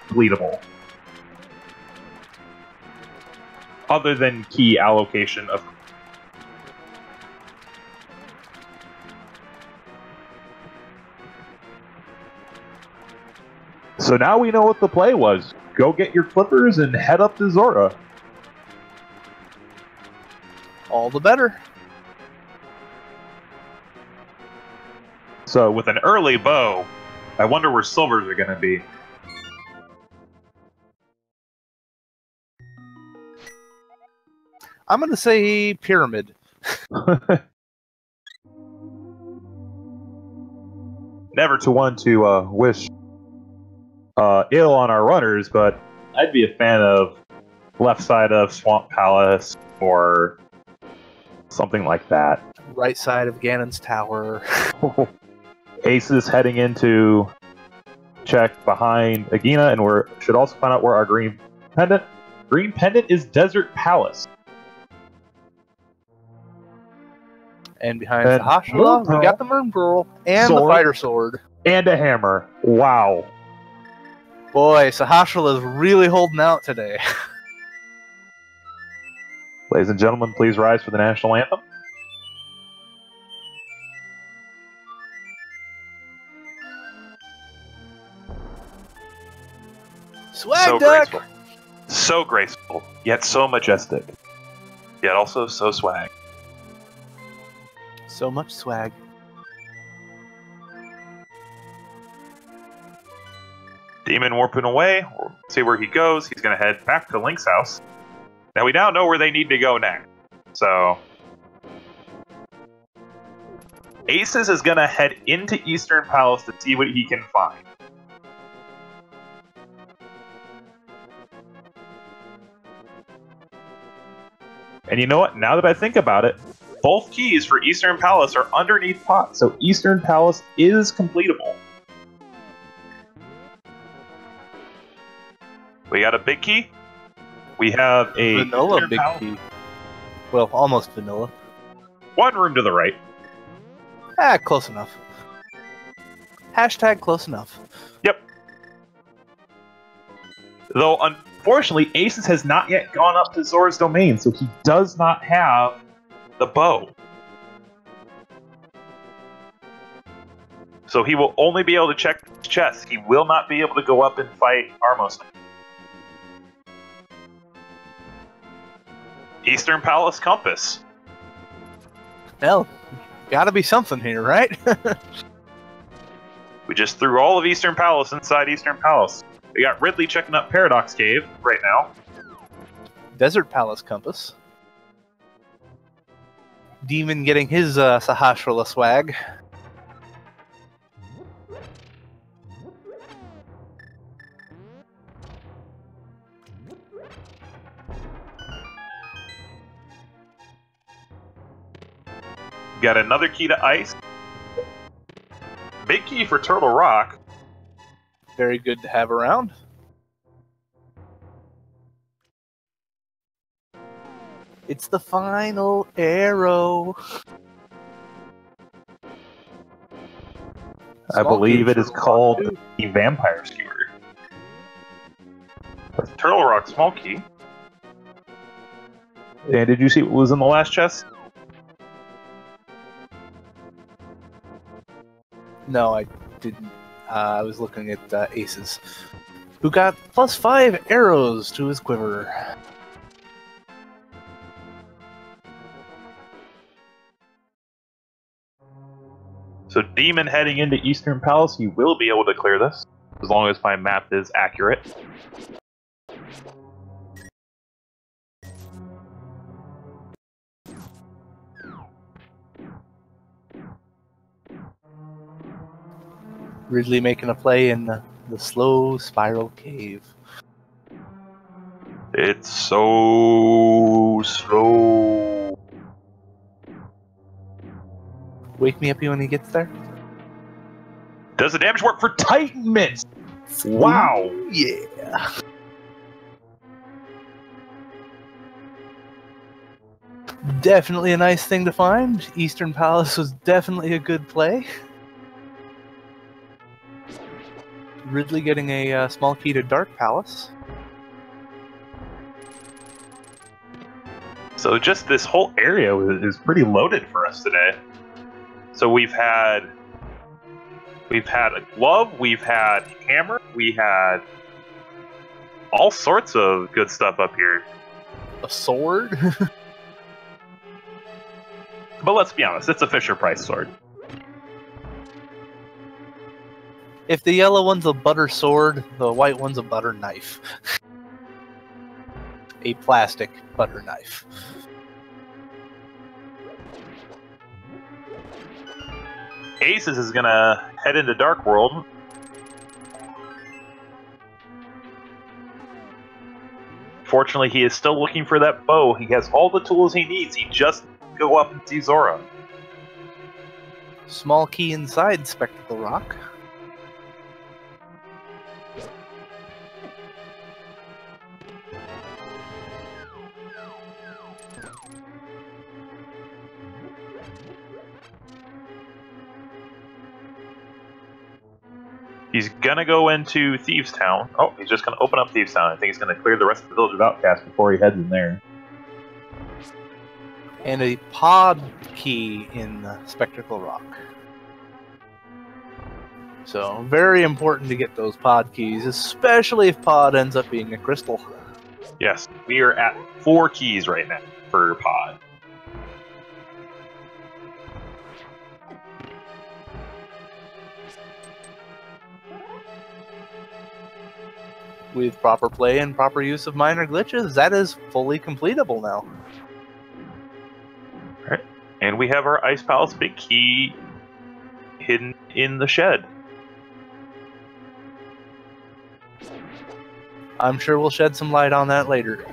Completable. Other than key allocation of. So now we know what the play was. Go get your clippers and head up to Zora. All the better. So with an early bow, I wonder where silvers are going to be. I'm going to say pyramid. Never to one to wish ill on our runners, but I'd be a fan of left side of Swamp Palace or something like that. Right side of Ganon's tower. Aces heading into check behind Agina, and we should also find out where our green pendant. Green pendant is Desert Palace. And behind Sahashala, we got the Moon Pearl and the Fighter Sword. And a hammer. Wow. Boy, Sahashala is really holding out today. Ladies and gentlemen, please rise for the national anthem. Swag duck! Graceful. So graceful, yet so majestic. Yet also so swag. So much swag. Demon warping away. We'll see where he goes. He's going to head back to Link's house. Now we now know where they need to go next. So Aces is going to head into Eastern Palace to see what he can find. And you know what? Now that I think about it, both keys for Eastern Palace are underneath pot, so Eastern Palace is completable. We got a big key. We have a vanilla Eastern big Palace. key. Well, almost vanilla. One room to the right. Ah, close enough. Hashtag close enough. Yep. Though, unfortunately, Aces has not yet gone up to Zora's domain, so he does not have the bow. So he will only be able to check his chest. He will not be able to go up and fight Armos. Eastern Palace Compass. Hell, gotta be something here, right? We just threw all of Eastern Palace inside Eastern Palace. We got Ridley checking up Paradox Cave right now. Desert Palace Compass. Demon getting his Sahasrahla swag. Got another key to ice. Big key for Turtle Rock. Very good to have around. It's the final arrow. I believe it is called the Vampire Skewer. That's Turtle Rock small key. And did you see what was in the last chest? No, I didn't. I was looking at Aces, who got +5 arrows to his quiver. So Demon heading into Eastern Palace, he will be able to clear this, as long as my map is accurate. Ridley making a play in the slow spiral cave. It's so slow. Wake me up when he gets there. Does the damage work for Titan Mitts? Wow! Ooh, yeah. Definitely a nice thing to find. Eastern Palace was definitely a good play. Ridley getting a small key to Dark Palace. So just this whole area is pretty loaded for us today. So we've had a glove, we've had hammer, we had all sorts of good stuff up here. A sword? But let's be honest, it's a Fisher Price sword. If the yellow one's a butter sword, the white one's a butter knife. A plastic butter knife. Aces is gonna head into Dark World. Fortunately, he is still looking for that bow. He has all the tools he needs. He just go up and see Zora. Small key inside Spectacle Rock. He's gonna go into Thieves Town. Oh, he's just gonna open up Thieves Town. I think he's gonna clear the rest of the village of Outcasts before he heads in there. And a pod key in Spectacle Rock. So, very important to get those pod keys, especially if pod ends up being a crystal. Yes, we are at 4 keys right now for pod. With proper play and proper use of minor glitches, that is fully completable now. Alright, and we have our Ice Palace big key hidden in the shed. I'm sure we'll shed some light on that later.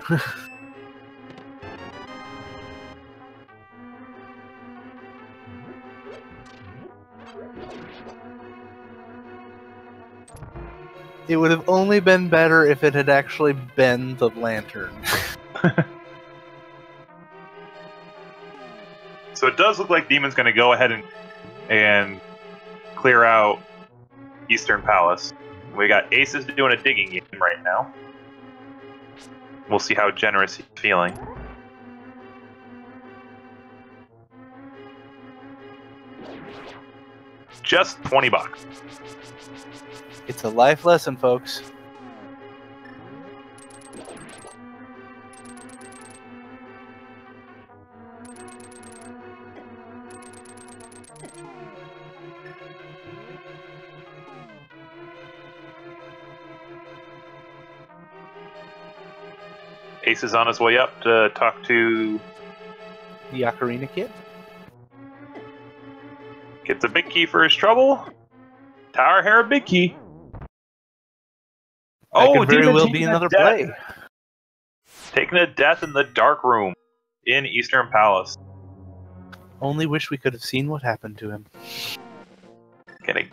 It would have only been better if it had actually been the lantern. So it does look like Demon's going to go ahead and clear out Eastern Palace. We got Aces doing a digging game right now. We'll see how generous he's feeling. Just 20 bucks. It's a life lesson, folks. Ace is on his way up to talk to The Ocarina Kid. Gets a big key for his trouble. Tower Hair, big key. That Oh, could very Demon well taking be a another death. play. Taking a death in the dark room in Eastern Palace. Only wish we could have seen what happened to him. Gonna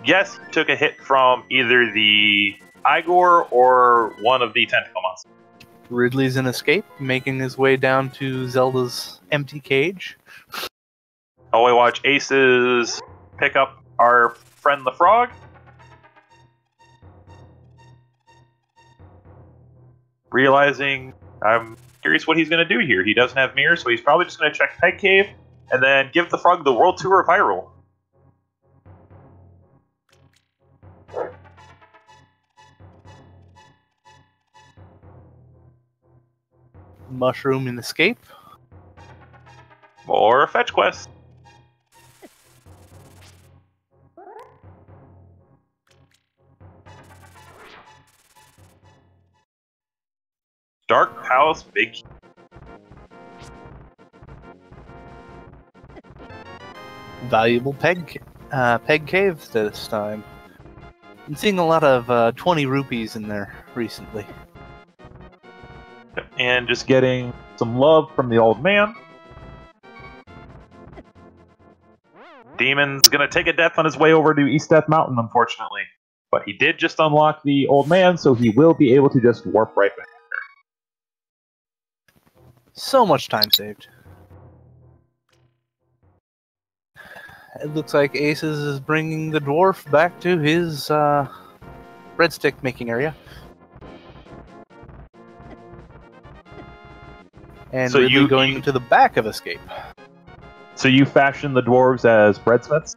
guess he took a hit from either the Igor or one of the tentacle monsters. Ridley's in escape, making his way down to Zelda's empty cage. Oh, we watch Aces pick up our friend the frog. Realizing, I'm curious what he's going to do here. He doesn't have mirrors, so he's probably just going to check Peg Cave and then give the frog the world tour of Hyrule. Mushroom in escape. Or a fetch quest. Dark Palace Big Key. Valuable peg caves this time. I'm seeing a lot of 20 rupees in there recently. And just getting some love from the old man. Demon's gonna take a death on his way over to East Death Mountain, unfortunately. But he did just unlock the old man, so he will be able to just warp right back. So much time saved. It looks like Aces is bringing the dwarf back to his breadstick making area. And So Ridley going to the back of escape. So you fashion the dwarves as breadsmiths?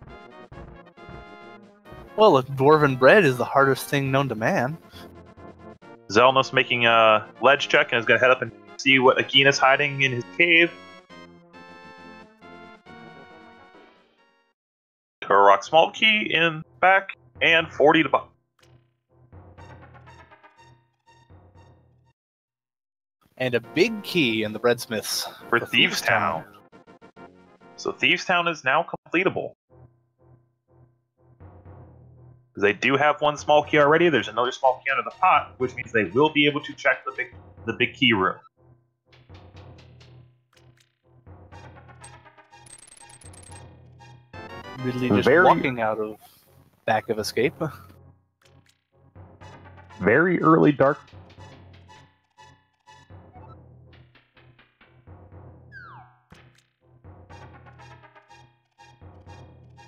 Well, look, dwarven bread is the hardest thing known to man. Xelnas making a ledge check and is going to head up and see what Agina's hiding in his cave. To a rock small key in back and 40 to buck. And a big key in the breadsmiths. For Thieves Town. So Thieves Town is now completable. They do have one small key already. There's another small key under the pot, which means they will be able to check the big key room. Ridley just walking out of back of escape. Very early dark.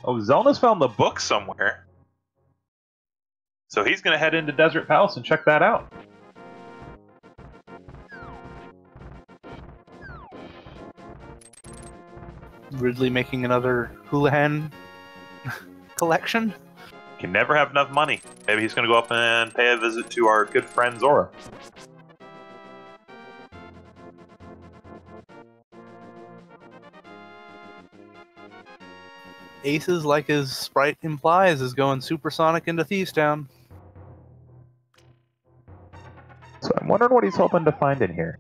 Oh, Xelnas found the book somewhere. So he's going to head into Desert Palace and check that out. Ridley making another Houlihan collection. Can never have enough money. Maybe he's going to go up and pay a visit to our good friend Zora. Aces, like his sprite implies, is going supersonic into Thieves Town. So I'm wondering what he's hoping to find in here.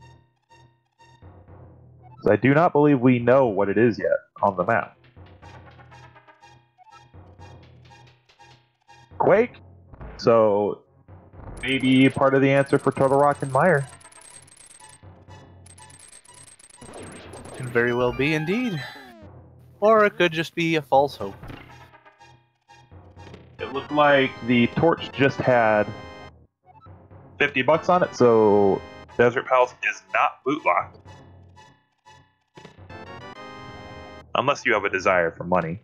So I do not believe we know what it is yet on the map. Quake? So maybe part of the answer for Turtle Rock and Mire. Could very well be indeed. Or it could just be a false hope. It looked like the torch just had 50 bucks on it, so Desert Palace is not loot locked. Unless you have a desire for money.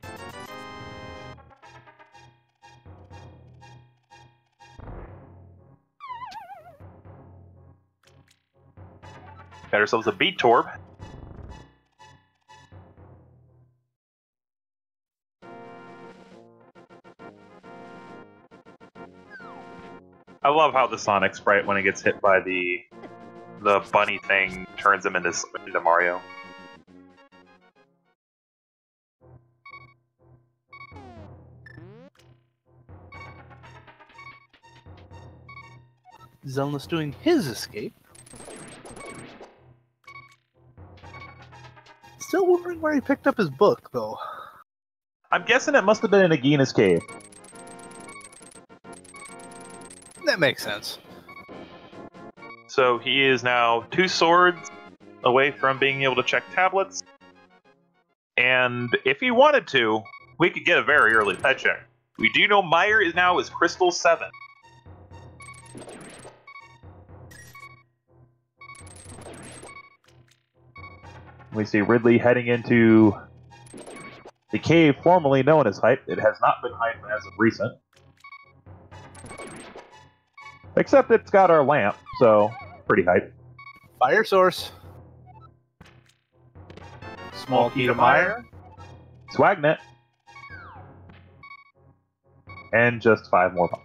Got ourselves a beat torb. I love how the Sonic sprite, when it gets hit by the bunny thing, turns him into Mario. Xelnas doing his escape. Still wondering where he picked up his book, though. I'm guessing it must have been in Agina's cave. That makes sense. So he is now 2 swords away from being able to check tablets. And if he wanted to, we could get a very early pet check. We do know Meyer is now Crystal 7. We see Ridley heading into the cave formerly known as Hype. It has not been Hype as of recent. Except it's got our lamp, so pretty Hype. Fire source. Small key to Meyer. Swagnet. And just 5 more bombs.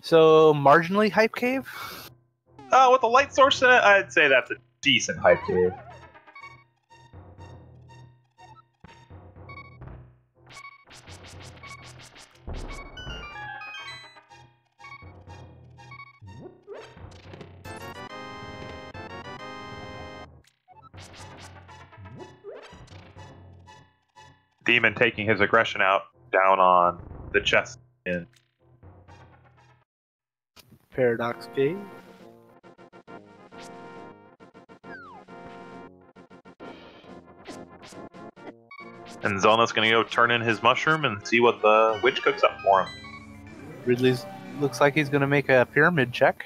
So, marginally Hype Cave? With a light source in it, I'd say that's a decent Hype Cave. Demon taking his aggression out down on the chest in Paradox Cave. And Xelnas gonna go turn in his mushroom and see what the witch cooks up for him. Ridley's looks like he's gonna make a pyramid check.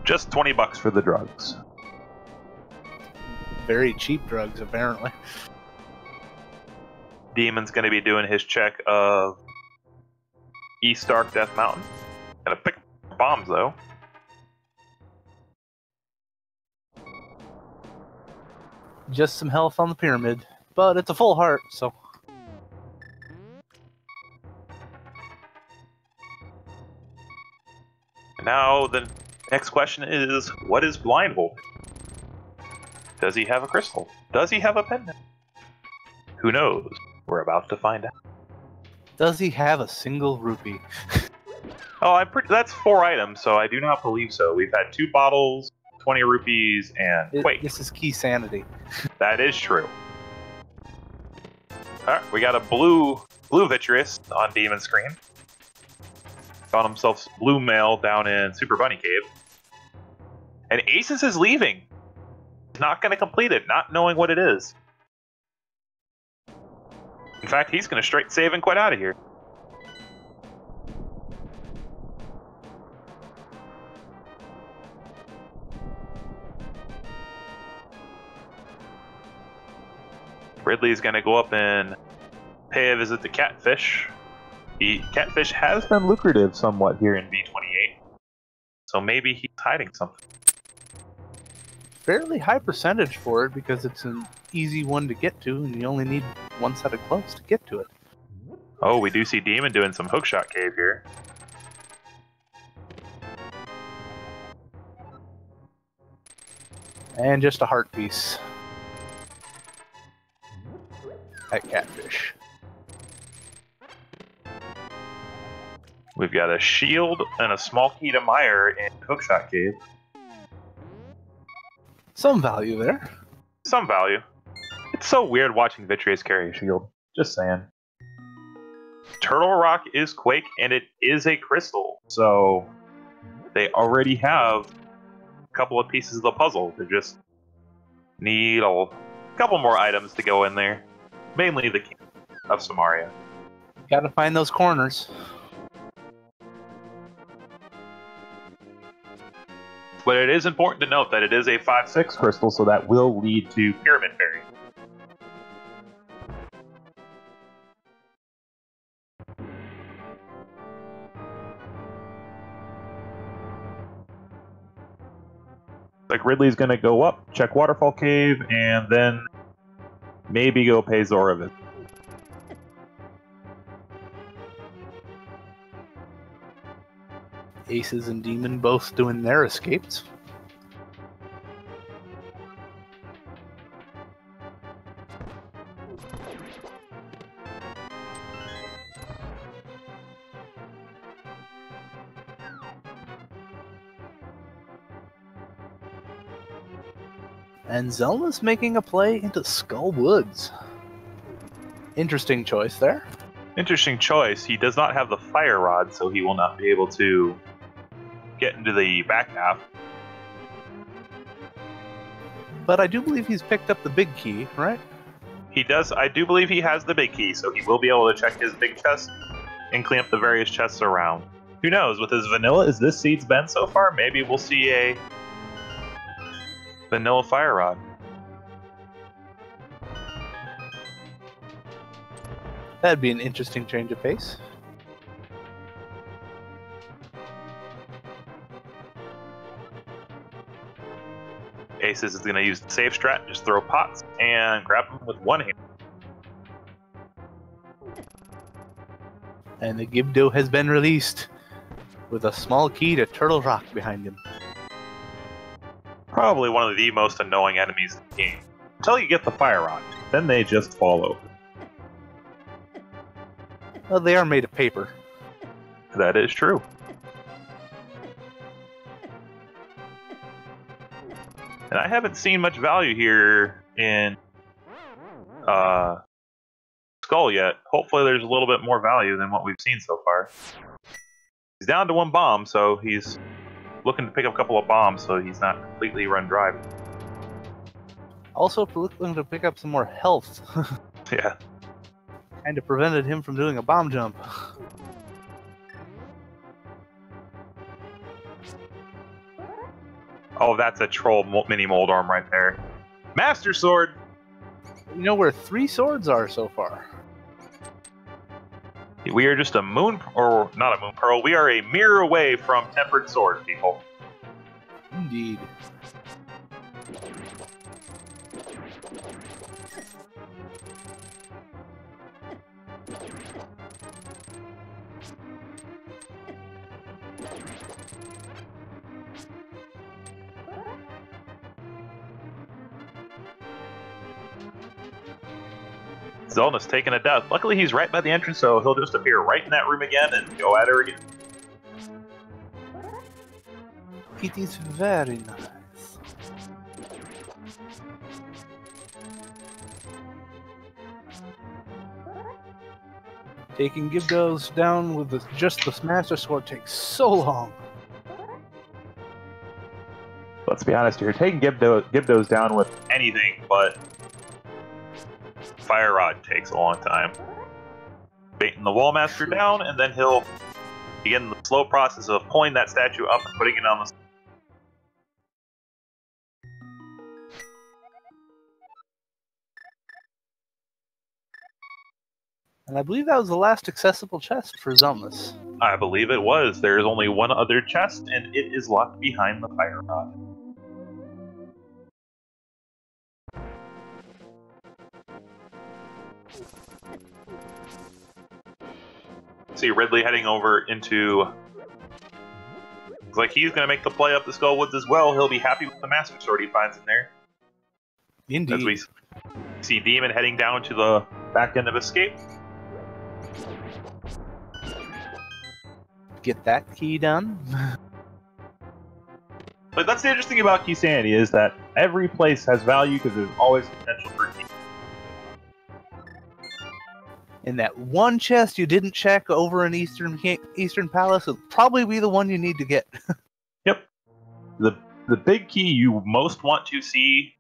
Just $20 for the drugs. Very cheap drugs, apparently. Demon's gonna be doing his check of East Dark Death Mountain. Gonna pick bombs though. Just some health on the pyramid, but it's a full heart, so. Now the next question is, what is blindfold? Does he have a crystal? Does he have a pendant? Who knows? We're about to find out. Does he have a single rupee? Oh, that's 4 items, so I do not believe so. We've had 2 bottles, 20 rupees, and Quake. This is Keysanity. That is true. Alright, we got a blue Vitreous on Demon's screen. Found himself blue mail down in Super Bunny Cave. And Aces is leaving. He's not going to complete it, not knowing what it is. In fact, he's going to straight save and quit out of here. Ridley's going to go up and pay a visit to Catfish. The Catfish has been lucrative somewhat here in V28. So maybe he's hiding something. Fairly high percentage for it because it's an easy one to get to, and you only need 1 set of gloves to get to it. Oh, we do see Demon doing some hookshot cave here. And just a heart piece. At Catfish. We've got a shield and a small key to Meyer in hookshot cave. Some value there. Some value. It's so weird watching Vitreous carry a shield. Just saying. Turtle Rock is Quake, and it is a crystal. So they already have a couple of pieces of the puzzle. They just need a couple more items to go in there. Mainly the King of Samaria. Gotta find those corners. But it is important to note that it is a 5/6 crystal, so that will lead to Pyramid Fairy. Like Ridley's going to go up, check Waterfall Cave, and then maybe go pay Zora a visit. Aces and Demon both doing their escapes. And Xelnas making a play into Skull Woods. Interesting choice there. Interesting choice. He does not have the fire rod, so he will not be able to get into the back half. But I do believe he's picked up the big key, right? He does. I do believe he has the big key, so he will be able to check his big chest and clean up the various chests around. Who knows? With his vanilla, as this seed's been so far, maybe we'll see a vanilla fire rod. That'd be an interesting change of pace. Aces is going to use the safe strat, just throw pots and grab them with one hand. And the Gibdo has been released, with a small key to Turtle Rock behind him. Probably one of the most annoying enemies in the game. Until you get the fire rod, then they just fall over. Well, they are made of paper. That is true. And I haven't seen much value here in Skull yet. Hopefully there's a little bit more value than what we've seen so far. He's down to one bomb, so he's looking to pick up a couple of bombs so he's not completely run dry. Also looking to pick up some more health. Yeah. Kind of prevented him from doing a bomb jump. Oh, that's a troll mini mold arm right there. Master Sword! You know where 3 swords are so far? We are just a moon, or not a moon pearl, we are a mirror away from Tempered Sword, people. Indeed. Xelnas taking a death. Luckily, he's right by the entrance, so he'll just appear right in that room again and go at her again. It is very nice. Taking Gibdos down with just the Master Sword takes so long. Let's be honest here, taking Gibdos down with anything but Fire Rod takes a long time. Baiting the Wall Master down, and then he'll begin the slow process of pulling that statue up and putting it on the... And I believe that was the last accessible chest for Xelnas. I believe it was. There is only one other chest, and it is locked behind the Fire Rod. See Ridley heading over into... Looks like he's going to make the play up the Skull Woods as well. He'll be happy with the Master Sword he finds in there. Indeed. As we see Demon heading down to the back end of Escape. Get that key done. But that's the interesting thing about Keysanity, is that every place has value because there's always potential for key. And that one chest you didn't check over in Eastern Palace will probably be the one you need to get. Yep. The big key you most want to see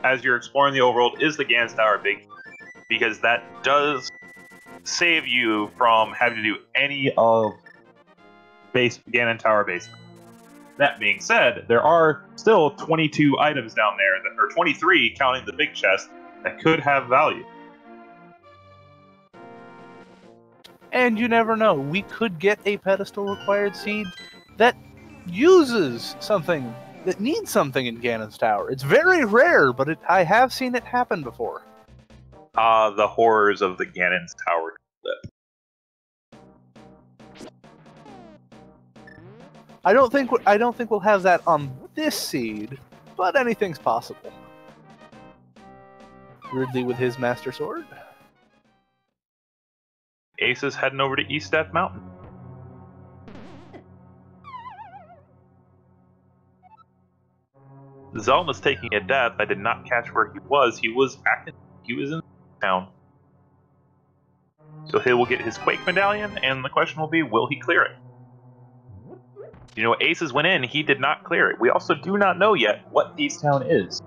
as you're exploring the overworld is the Ganon Tower big key, because that does save you from having to do any of Ganon Tower basement. That being said, there are still 22 items down there, or 23 counting the big chest, that could have value. And you never know, we could get a pedestal required seed that uses something, that needs something in Ganon's Tower. It's very rare, but I have seen it happen before. The horrors of the Ganon's Tower. I don't think we'll have that on this seed, but anything's possible. Ridley with his Master Sword. Ace is heading over to East Death Mountain. Xelnas taking a death. I did not catch where he was. He was in town. So he will get his Quake Medallion, and the question will be, will he clear it? You know, Aces went in, he did not clear it. We also do not know yet what Thieves Town is.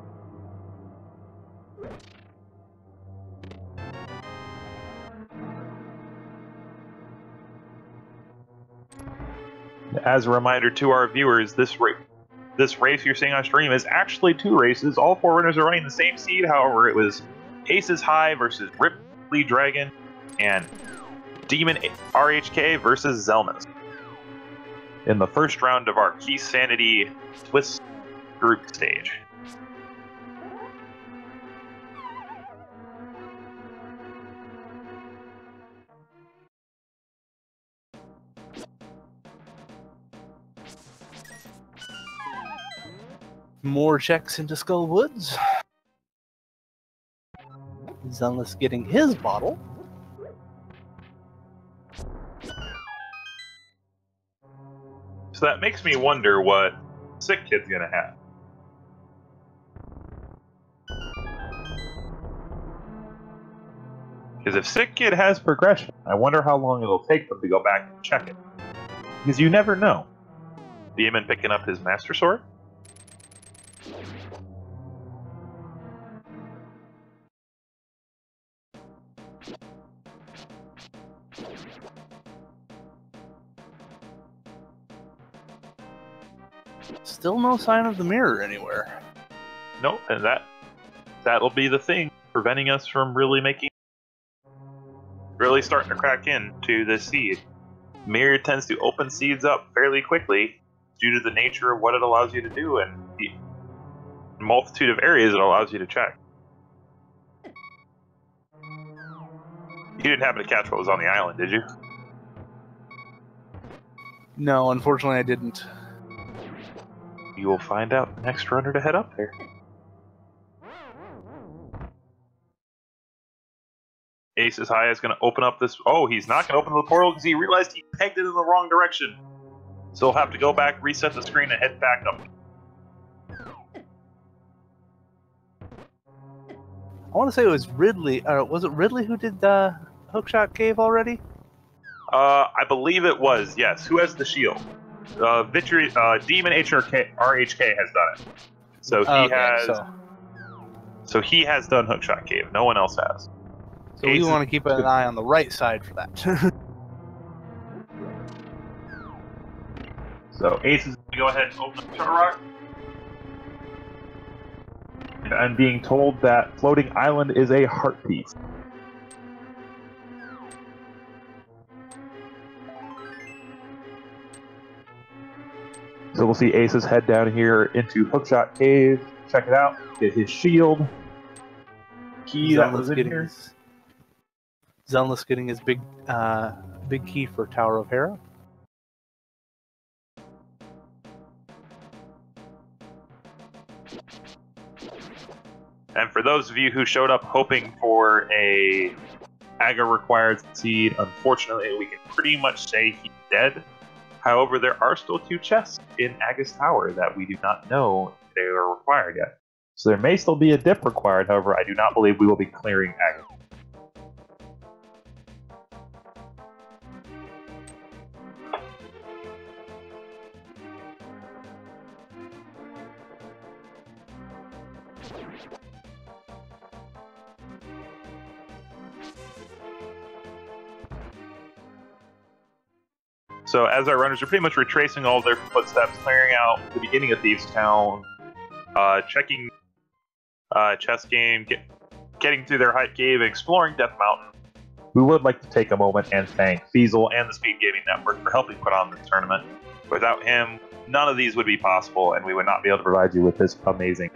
As a reminder to our viewers, this race you're seeing on stream is actually 2 races. All 4 runners are running the same seed, however, it was AcesHigh versus RidleyDragon and DemonRHK versus Xelnas in the first round of our Keysanity Twist group stage. More checks into Skull Woods. Xelnas getting his bottle. So that makes me wonder what Sick Kid's gonna have. Because if Sick Kid has progression, I wonder how long it'll take them to go back and check it. Because you never know. Demon picking up his Master Sword? Still no sign of the mirror anywhere. Nope, and that'll be the thing preventing us from really starting to crack into this seed. Mirror tends to open seeds up fairly quickly due to the nature of what it allows you to do and the multitude of areas it allows you to check. You didn't happen to catch what was on the island, did you? No, unfortunately I didn't. You will find out the next runner to head up there. AcesHigh is going to open up this... Oh, he's not going to open the portal because he realized he pegged it in the wrong direction. So he'll have to go back, reset the screen, and head back up. I want to say it was Ridley. Was it Ridley who did the Hookshot Cave already? I believe it was, yes. Who has the shield? DemonRHK has done it. So he So he has done Hookshot Cave. No one else has. So we want to keep an eye on the right side for that. So Ace is going to go ahead and open up Turtle Rock. I'm being told that Floating Island is a heart piece. So we'll see Aces head down here into Hookshot Cave, check it out, get his shield. Key that was in here. Xelnas getting his big key for Tower of Hera. And for those of you who showed up hoping for a Aga required seed, unfortunately we can pretty much say he's dead. However, there are still 2 chests in Aga's Tower that we do not know if they are required yet. So there may still be a dip required, however, I do not believe we will be clearing Aga. So as our runners are pretty much retracing all their footsteps, clearing out the beginning of Thieves Town, checking chest game, getting through their hype cave, and exploring Death Mountain, we would like to take a moment and thank Feasel and the Speed Gaming Network for helping put on this tournament. Without him, none of these would be possible, and we would not be able to provide you with this amazing.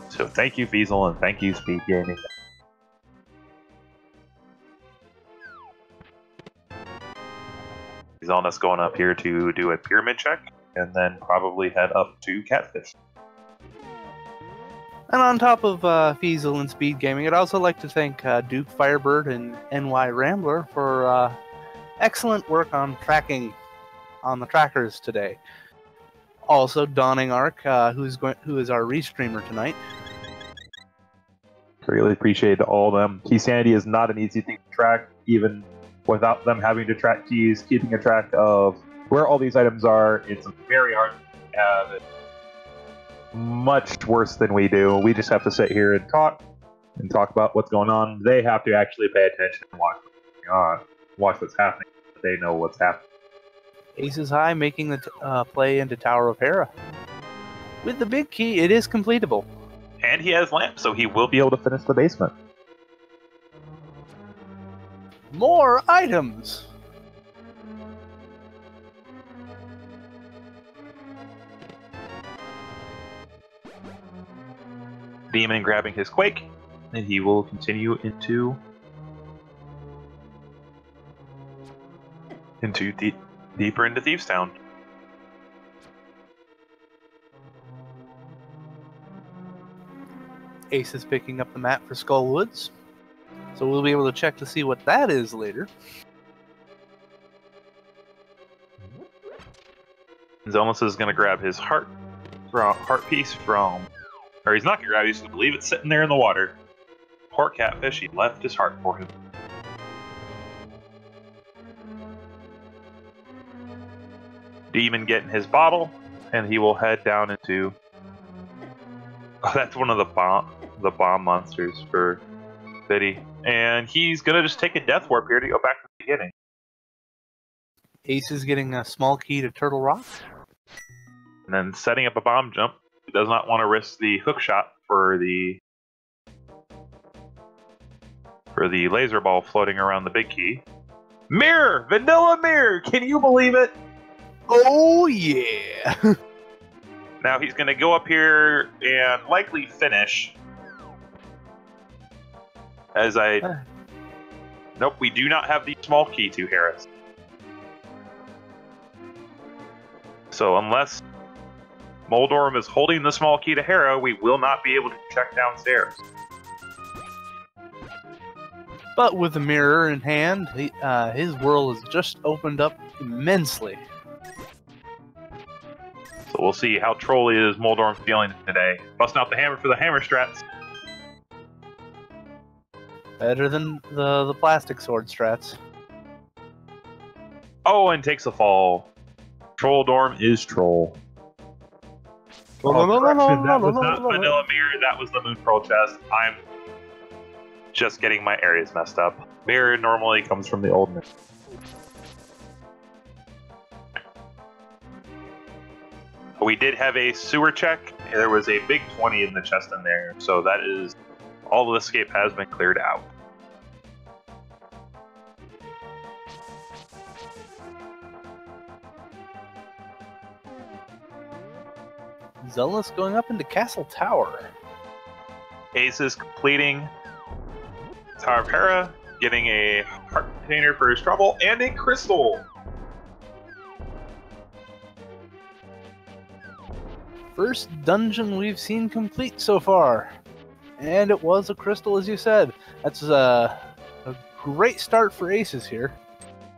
So thank you, Feasel, and thank you, Speed Gaming. Xelnas going up here to do a pyramid check, and then probably head up to Catfish. And on top of Feasel and Speed Gaming, I'd also like to thank Duke Firebird and NY Rambler for excellent work on tracking on the trackers today. Also, DemonRHK, who is our restreamer tonight. Really appreciate all of them. Keysanity is not an easy thing to track, even without them having to track keys. Keeping a track of where all these items are, it's very hard to have it. Much worse than we do. We just have to sit here and talk about what's going on. They have to actually pay attention and watch what's going on, watch what's happening. They know what's happening. AcesHigh making the play into Tower of Hera. With the big key, it is completable. And he has lamps, so he will be able to finish the basement. More items! Demon grabbing his Quake, and he will continue deeper into Thieves Town. Ace is picking up the map for Skull Woods, so we'll be able to check to see what that is later. Xelnas is going to grab his heart piece from, or he's not going to grab it, he's going to leave it sitting there in the water. Poor catfish, he left his heart for him. Demon getting his bottle, and he will head down into... Oh, that's one of the bomb monsters for Biddy. And he's going to just take a death warp here to go back to the beginning. Ace is getting a small key to Turtle Rock. And then setting up a bomb jump. He does not want to risk the hook shot for the laser ball floating around the big key. Mirror! Vanilla mirror! Can you believe it? Oh, yeah! Now he's going to go up here and likely finish. Nope, we do not have the small key to Harris. So unless Moldorm is holding the small key to Hera, we will not be able to check downstairs. But with the mirror in hand, his world has just opened up immensely. So we'll see how trolly is Moldorm feeling today. Busting out the hammer for the hammer strats. Better than the plastic sword strats. Oh, and takes a fall. Trolldorm is troll. Correction, that was not Vanilla Mirror, that was the Moon Pearl chest. I'm just getting my areas messed up. Mirror normally comes from the old mirror. We did have a sewer check. There was a big 20 in the chest in there, so that is all the escape has been cleared out. Xelnas going up into Castle Tower. Ace is completing Tower of Hera, getting a heart container for his trouble, and a crystal. First dungeon we've seen complete so far. And it was a crystal, as you said. That's a great start for Aces here.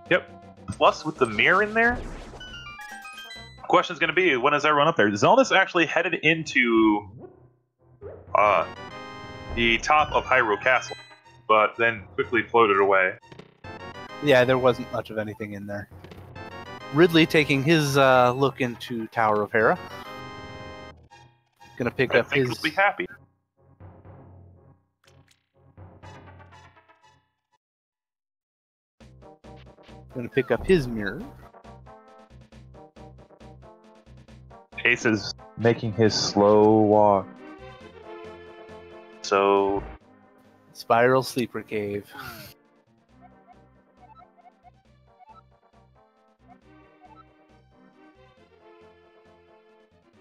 Yep. Plus, with the mirror in there, the question's going to be, when does everyone up there? Xelnas actually headed into the top of Hyrule Castle, but then quickly floated away. Yeah, there wasn't much of anything in there. Ridley taking his look into Tower of Hera. Gonna pick up his... he'll be happy. Gonna pick up his mirror. Ace is making his slow walk. So... Spiral Sleeper Cave.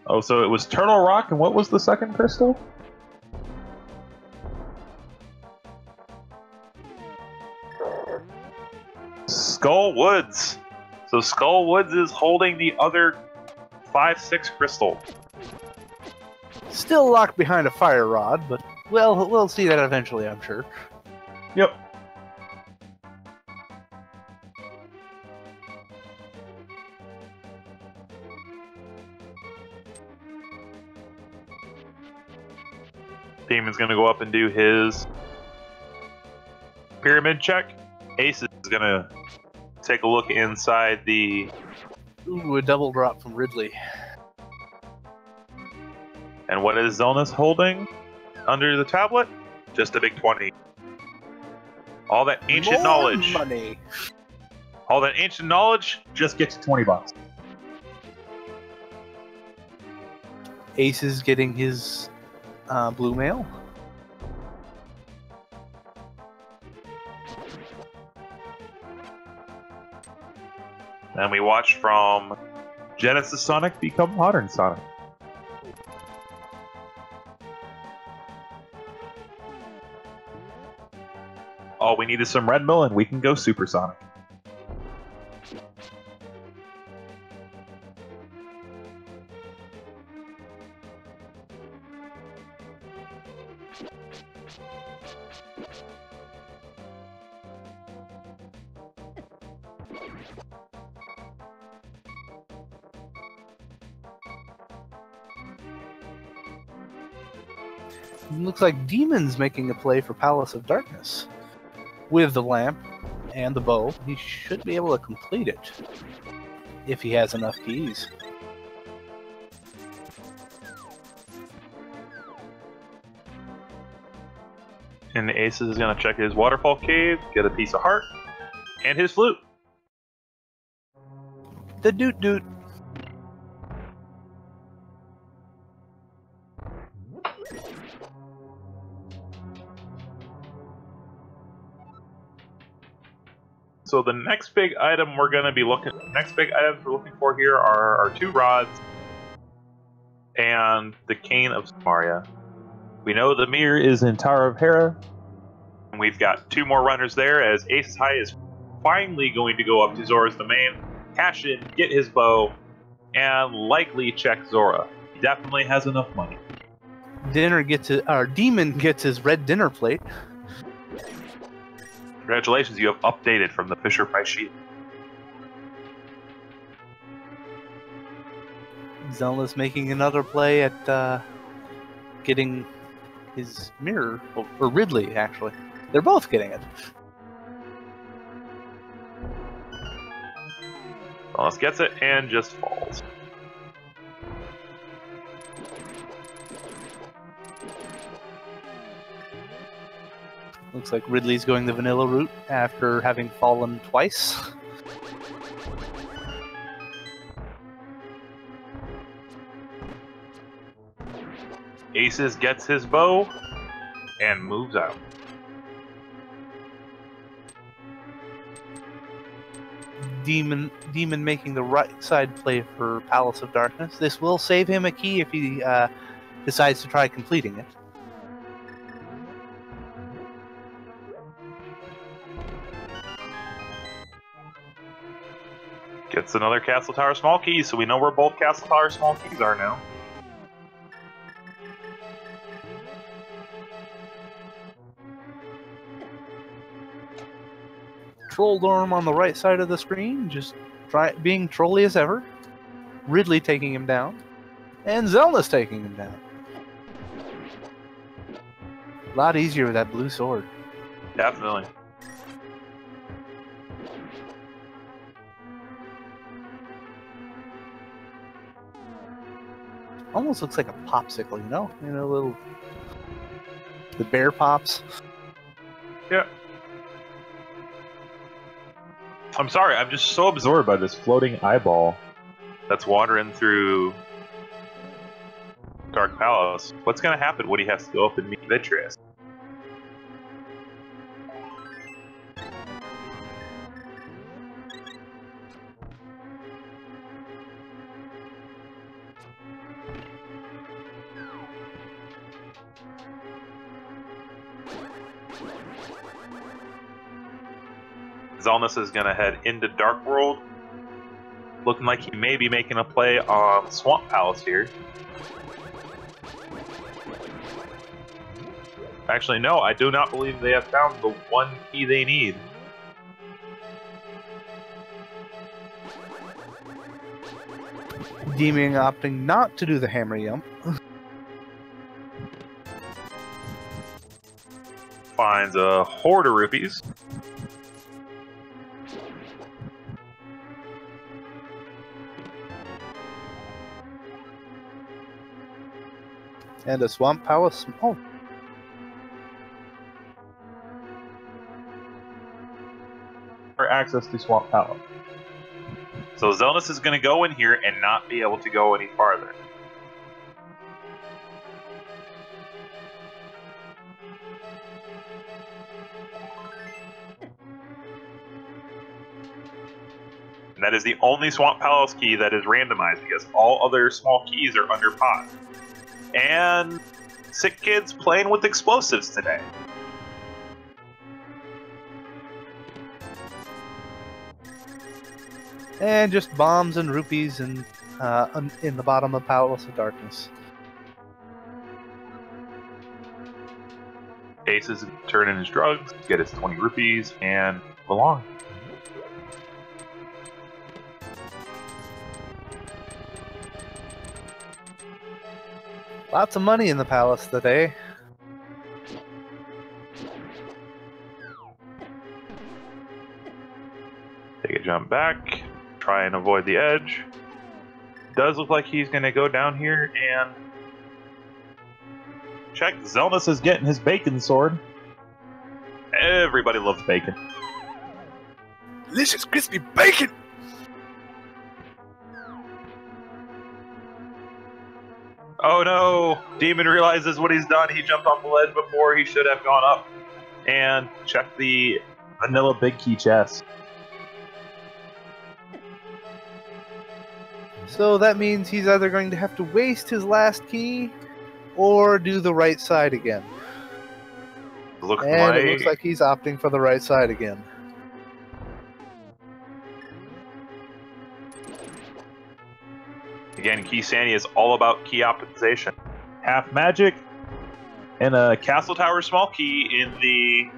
Oh, so it was Turtle Rock, and what was the second crystal? Skull Woods. So Skull Woods is holding the other 5-6 crystal. Still locked behind a fire rod, but we'll see that eventually, I'm sure. Yep. Demon's gonna go up and do his pyramid check. Ace is gonna take a look inside the... Ooh, a double drop from Ridley. And what is Xelnas holding under the tablet? Just a big 20. All that ancient More knowledge. Money. All that ancient knowledge just gets you $20. Ace is getting his blue mail. And we watch from Genesis Sonic become Modern Sonic. All we need is some Red Mill and we can go Super Sonic. Looks like Demon's making a play for Palace of Darkness. With the lamp and the bow, he should be able to complete it. If he has enough keys. And the Ace is going to check his Waterfall Cave, get a piece of heart, and his flute. The doot doot. So the next big item we're going to be looking... Next big items we're looking for here are our 2 rods and the Cane of Samaria. We know the mirror is in Tower of Hera. And we've got 2 more runners there as AcesHigh is finally going to go up to Zora's domain, cash in, get his bow, and likely check Zora. He definitely has enough money. Demon gets his red dinner plate. Congratulations, you have updated from the Fisher Price sheet. Xelnas making another play at getting his mirror, or Ridley actually. They're both getting it. Xelnas gets it and just falls. Looks like Ridley's going the vanilla route after having fallen twice. Aces gets his bow and moves out. Demon making the right side play for Palace of Darkness. This will save him a key if he decides to try completing it. Gets another Castle Tower small key, so we know where both Castle Tower small keys are now. Troll Dorm on the right side of the screen, just being trolly as ever. Ridley taking him down, and Xelnas taking him down. A lot easier with that blue sword. Definitely. Almost looks like a popsicle, you know? You know, little... The bear pops. Yeah. I'm sorry, I'm just so absorbed by this floating eyeball that's wandering through Dark Palace. What's going to happen when he has to go up and meet Vitreous? Xelnas is going to head into Dark World. Looking like he may be making a play on Swamp Palace here. Actually, no, I do not believe they have found the one key they need. Demon opting not to do the hammer jump. finds a hoard of rupees. And a Swamp Palace. Oh. For access to Swamp Palace. So Xelnas is going to go in here and not be able to go any farther. And that is the only Swamp Palace key that is randomized, because all other small keys are under pot. And sick kids playing with explosives today. And just bombs and rupees and in the bottom of Palace of Darkness. Ace is turning his drugs, get his 20 rupees, and move along. Lots of money in the palace today. Take a jump back, try and avoid the edge. Does look like he's going to go down here and check. Xelnas is getting his bacon sword. Everybody loves bacon. Delicious crispy bacon! Oh no! Demon realizes what he's done. He jumped off the ledge before he should have gone up. And check the vanilla big key chest. So that means he's either going to have to waste his last key or do the right side again. It looks like he's opting for the right side again. Again, Keysanity is all about key optimization. Half magic and a castle tower small key in the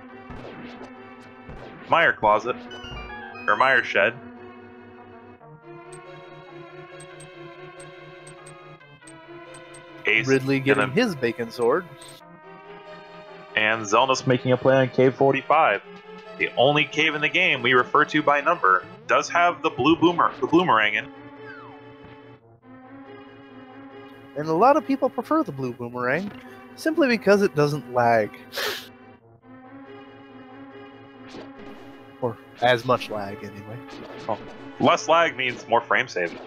Mire closet, or Mire shed. Ace Ridley getting his bacon sword. And Xelnas making a play on Cave 45. The only cave in the game we refer to by number does have the boomerang in. And a lot of people prefer the blue boomerang simply because it doesn't lag. Or as much lag, anyway. Oh. Less lag means more frame saving.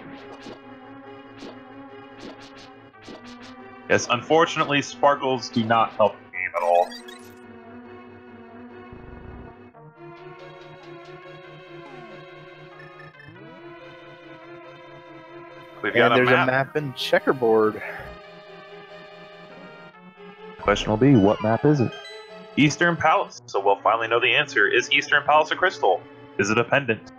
Yes, unfortunately, sparkles do not help the game at all. We've got and there's a map and checkerboard. The question will be, what map is it? Eastern Palace. So we'll finally know the answer. Is Eastern Palace a crystal? Is it a pendant?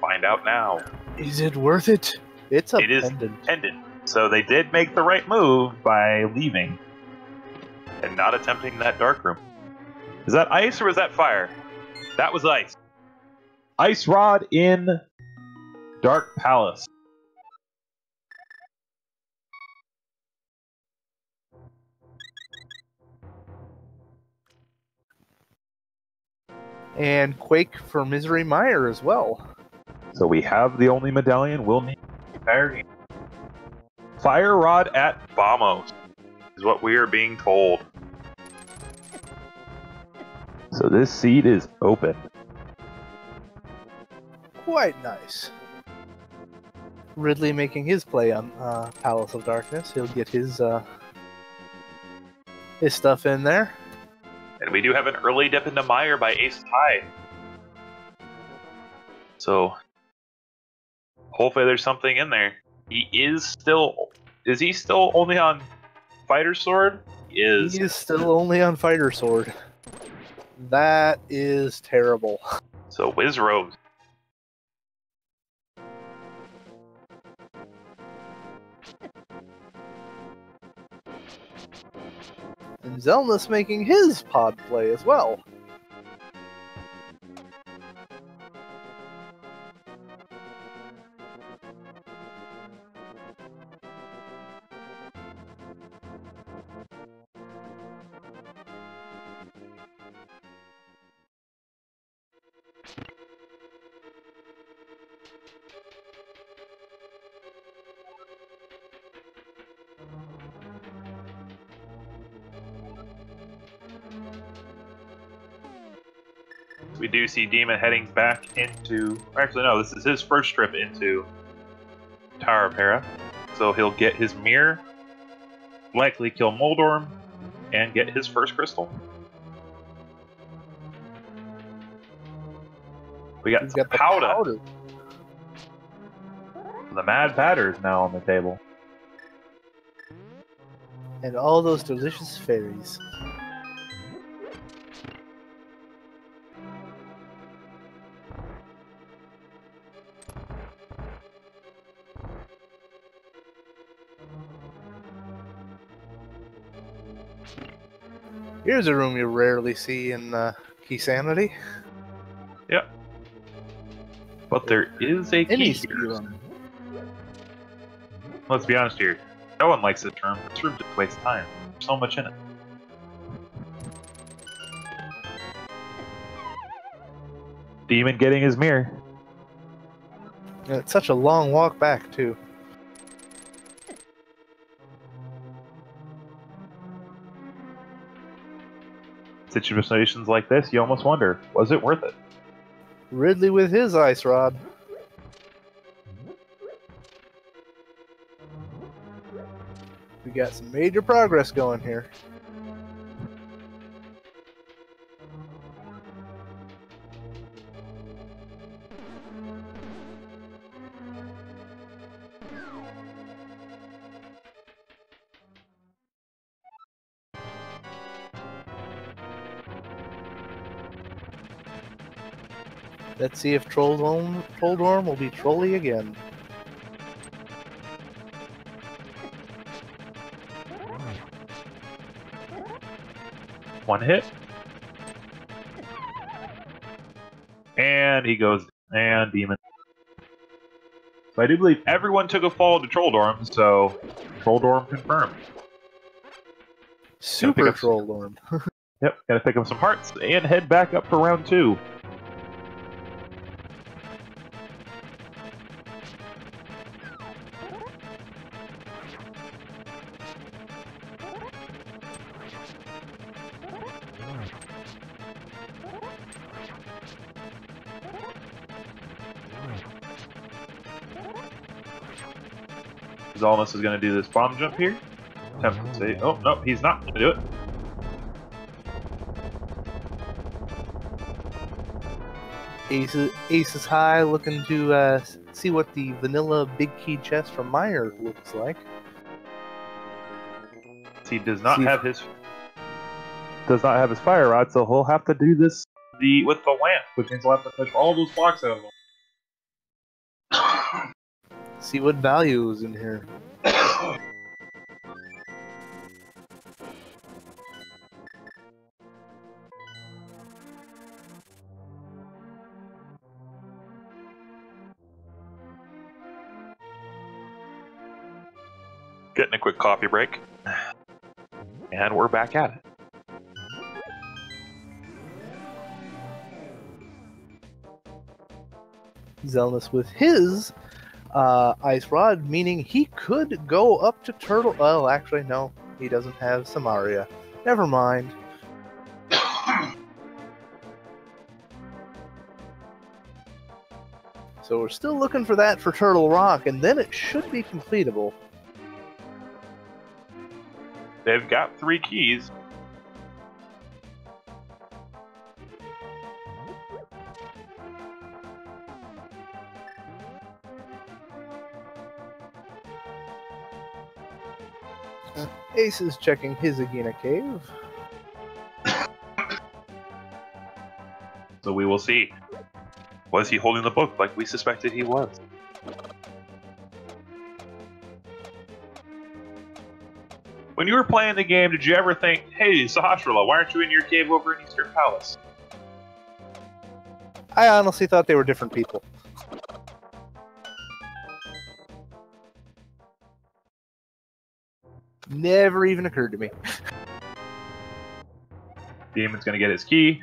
Find out now. Is it worth it? It is pendant. So they did make the right move by leaving and not attempting that dark room. Is that ice or was that fire? That was ice. Ice rod in Dark Palace. And Quake for Misery Mire as well. So we have the only medallion we'll need the entire game. Fire Rod at Bamos is what we are being told. So this seed is open. Quite nice. Ridley making his play on Palace of Darkness. He'll get his stuff in there. And we do have an early dip into Mire by AcesHigh. So hopefully there's something in there. Is he still only on Fighter Sword? He is still only on Fighter Sword. That is terrible. So Wiz Rose. And Xelnas making his pod play as well. We do see Demon heading back into... Actually, no, this is his first trip into Tower of Hera. So he'll get his mirror, likely kill Moldorm, and get his first crystal. We got some powder. The Mad Patter is now on the table. And all those delicious fairies. Here's a room you rarely see in Keysanity. Yep. But there is a key here. Let's be honest here. No one likes this room. This room just wastes time. There's so much in it. Demon getting his mirror. And it's such a long walk back, too. Situations like this, you almost wonder, was it worth it? Ridley with his ice rod. We got some major progress going here. Let's see if Trolldorm will be trolly again. One hit. And he goes, and Demon. So I do believe everyone took a fall to Trolldorm, so Trolldorm confirmed. Super Trolldorm. Yep, gotta pick up some hearts and head back up for round 2. Xelnas is going to do this bomb jump here. Attempt to save. Oh, no, he's not going to do it. AcesHigh looking to see what the vanilla big key chest from Meyer looks like. He does not have his fire rod, so he'll have to do this with the lamp, which means he'll have to push all those blocks out of him. See what value is in here. Getting a quick coffee break. And we're back at it. Xelnas with his ice rod, meaning he could go up to Turtle. Well, actually, no, he doesn't have Samaria. Never mind. So we're still looking for that for Turtle Rock, and then it should be completable. They've got 3 keys. Ace is checking his Agena Cave. So we will see. Was he holding the book like we suspected he was? When you were playing the game, did you ever think, hey, Sahasrahla, why aren't you in your cave over in Eastern Palace? I honestly thought they were different people. Never even occurred to me. Demon's gonna get his key,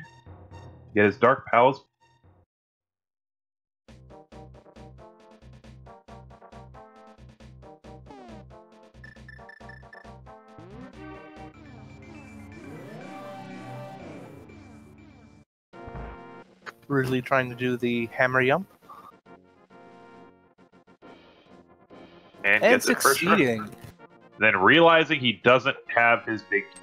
get his Dark Palace. Ridley trying to do the hammer yump. And And gets it first try. succeeding. Then realizing he doesn't have his big key.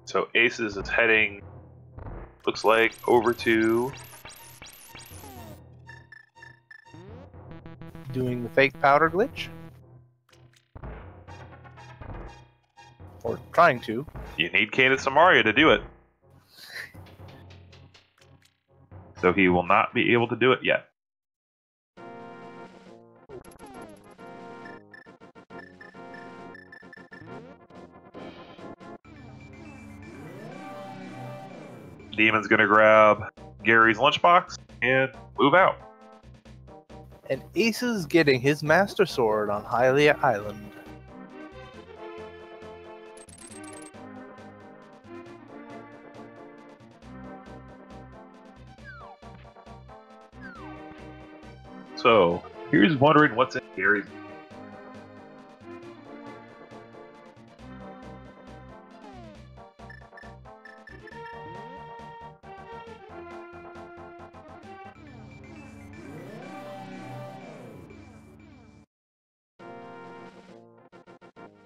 So Aces is heading, looks like, over to... Doing the fake powder glitch. Or trying to. You need Canis Samaria to do it. So he will not be able to do it yet. Demon's gonna grab Gary's lunchbox and move out. And Ace's getting his Master Sword on Hylia Island. So, here's wondering what's in Gary's.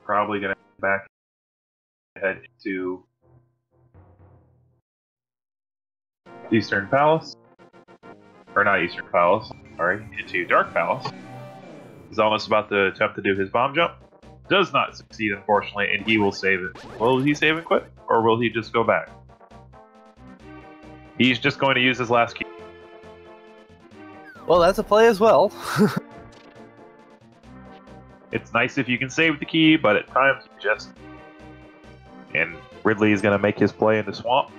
Probably gonna back head to Eastern Palace. Or not Eastern Palace, sorry, into Dark Palace. He's almost about to attempt to do his bomb jump. Does not succeed, unfortunately, and he will save it. Will he save and quit? Or will he just go back? He's just going to use his last key. Well, that's a play as well. It's nice if you can save the key, but at times you just... And Ridley is going to make his play in the swamp.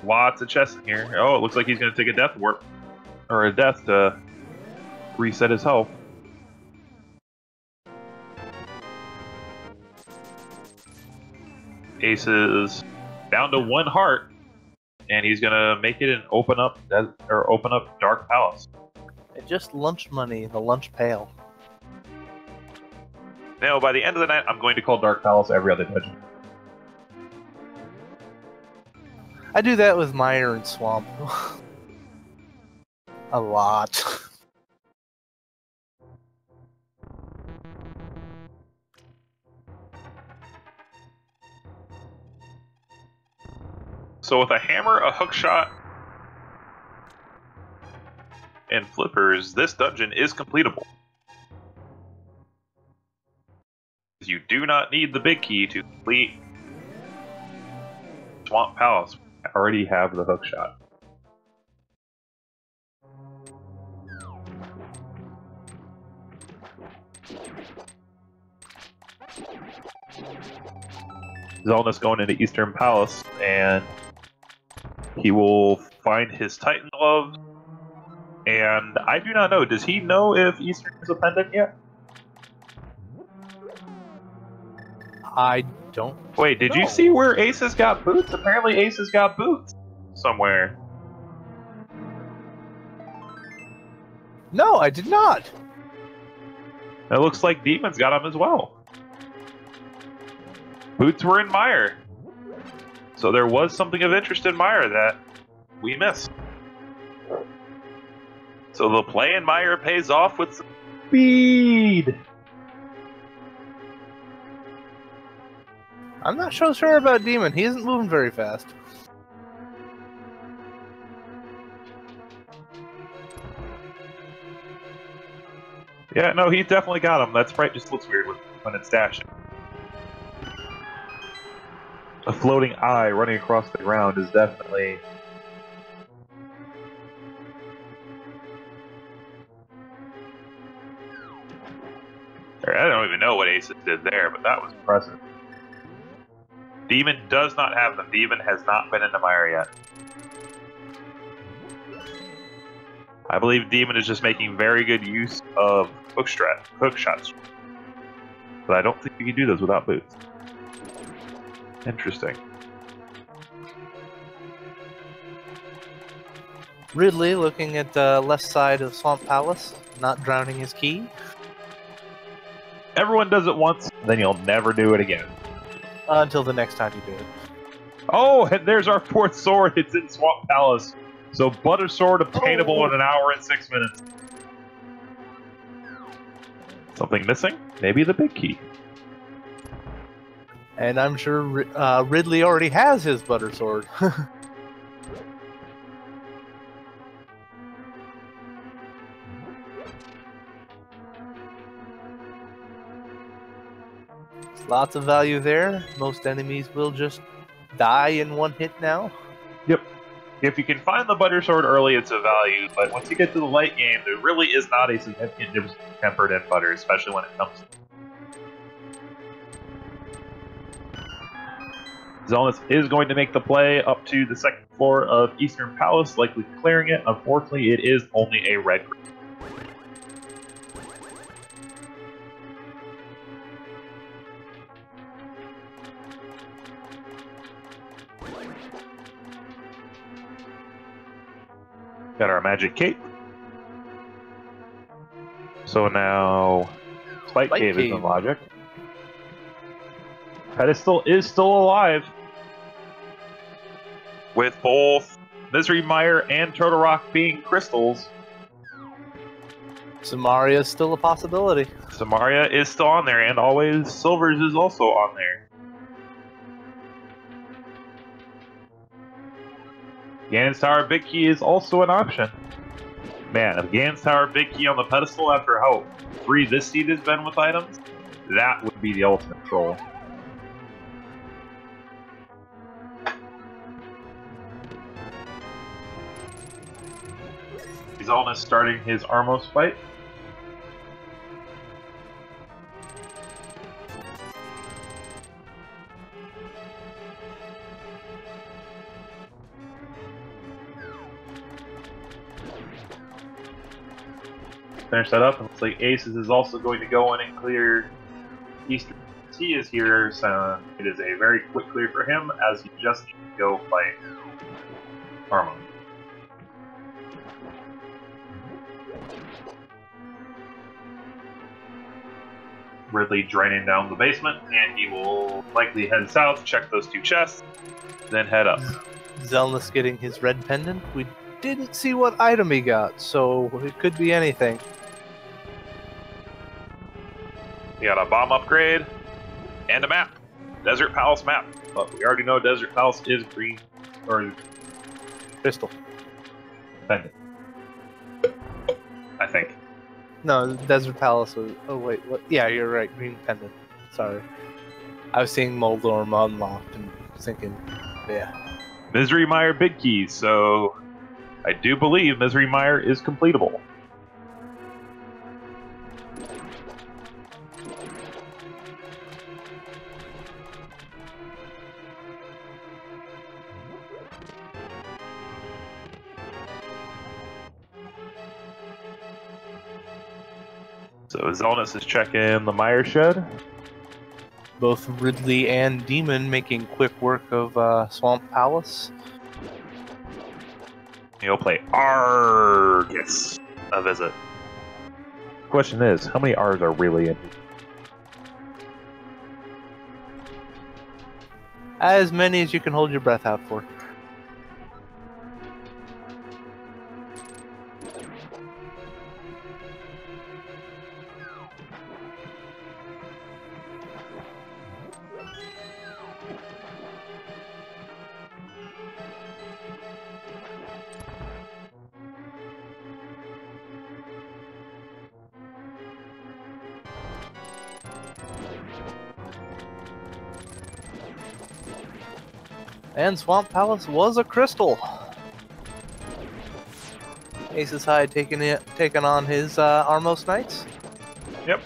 Lots of chests in here. Oh, it looks like he's going to take a death warp. Or a death to reset his health. Ace is down to 1 heart. And he's going to make it and open up Dark Palace. And just lunch money, the lunch pail. Now, by the end of the night, I'm going to call Dark Palace every other dungeon. I do that with Mire and Swamp. A lot. So with a hammer, a hookshot, and flippers, this dungeon is completable. You do not need the big key to complete Swamp Palace. I already have the hookshot. Xelnas going into Eastern Palace, and he will find his Titan gloves. And I do not know, does he know if Eastern is a pendant yet? I don't. Wait, did you see where Ace has got boots? Apparently Ace has got boots somewhere. No, I did not. It looks like Demon's got them as well. Boots were in Mire. So there was something of interest in Mire that we missed. So the play in Mire pays off with some speed. I'm not so sure about Demon. He isn't moving very fast. Yeah, no, he definitely got him. That sprite just looks weird when it's dashing. A floating eye running across the ground is definitely... I don't even know what Aces did there, but that was impressive. Demon does not have them. Demon has not been into Mire yet. I believe Demon is just making very good use of hook shots. But I don't think you can do those without boots. Interesting. Ridley looking at the left side of Swamp Palace, not drowning his key. Everyone does it once, then you'll never do it again. Until the next time you do it. Oh, and there's our fourth sword. It's in Swamp Palace. So Butter Sword obtainable in 1 hour and 6 minutes. Something missing? Maybe the big key. And I'm sure Ridley already has his Butter Sword. Lots of value there. Most enemies will just die in one hit now. Yep. If you can find the Butter Sword early, it's a value, but once you get to the late game, there really is not a significant difference between Tempered and Butter, especially when it comes to... Xelnas is going to make the play up to the second floor of Eastern Palace, likely clearing it. Unfortunately, it is only a red group. Got our magic cape. So now Spike Cave is in logic. Pedestal is still alive. With both Misery Mire and Turtle Rock being crystals. Samaria is still a possibility. Samaria is still on there, and always Silvers is also on there. Ganon's Tower Big Key is also an option. Man, if Ganon's Tower Big Key on the pedestal after how free this seed has been with items, that would be the ultimate troll. Xelnas starting his Armos fight. Finish that up. It looks like Aces is also going to go in and clear Eastern. He is here, so it is a very quick clear for him, as he just needs to go fight Armor. Ridley draining down the basement, and he will likely head south, check those 2 chests, then head up. Xelnas getting his red pendant. We didn't see what item he got, so it could be anything. He got a bomb upgrade and a map. Desert Palace map. But we already know Desert Palace is green or Crystal. pendant. I think. No, Desert Palace was... Oh, wait. What? Yeah, you're right. Green pendant. Sorry. I was seeing Moldorm unlocked and thinking, yeah. Misery Mire Big Keys, so I do believe Misery Mire is completable. So Xelnas is checking the Mire Shed. Both Ridley and Demon making quick work of Swamp Palace. He'll play Argus a visit. Question is, how many R's are really in? As many as you can hold your breath out for. And Swamp Palace was a crystal. AcesHigh taking on his Armos Knights. Yep.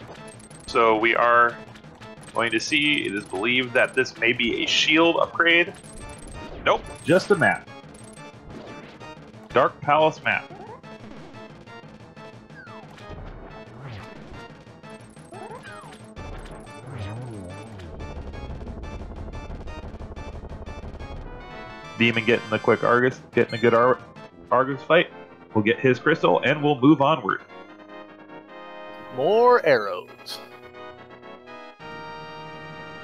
So we are going to see, it is believed that this may be a shield upgrade. Nope, just a map. Dark Palace map. Demon getting the quick Argus, getting a good Argus fight. We'll get his crystal, and we'll move onward. More arrows.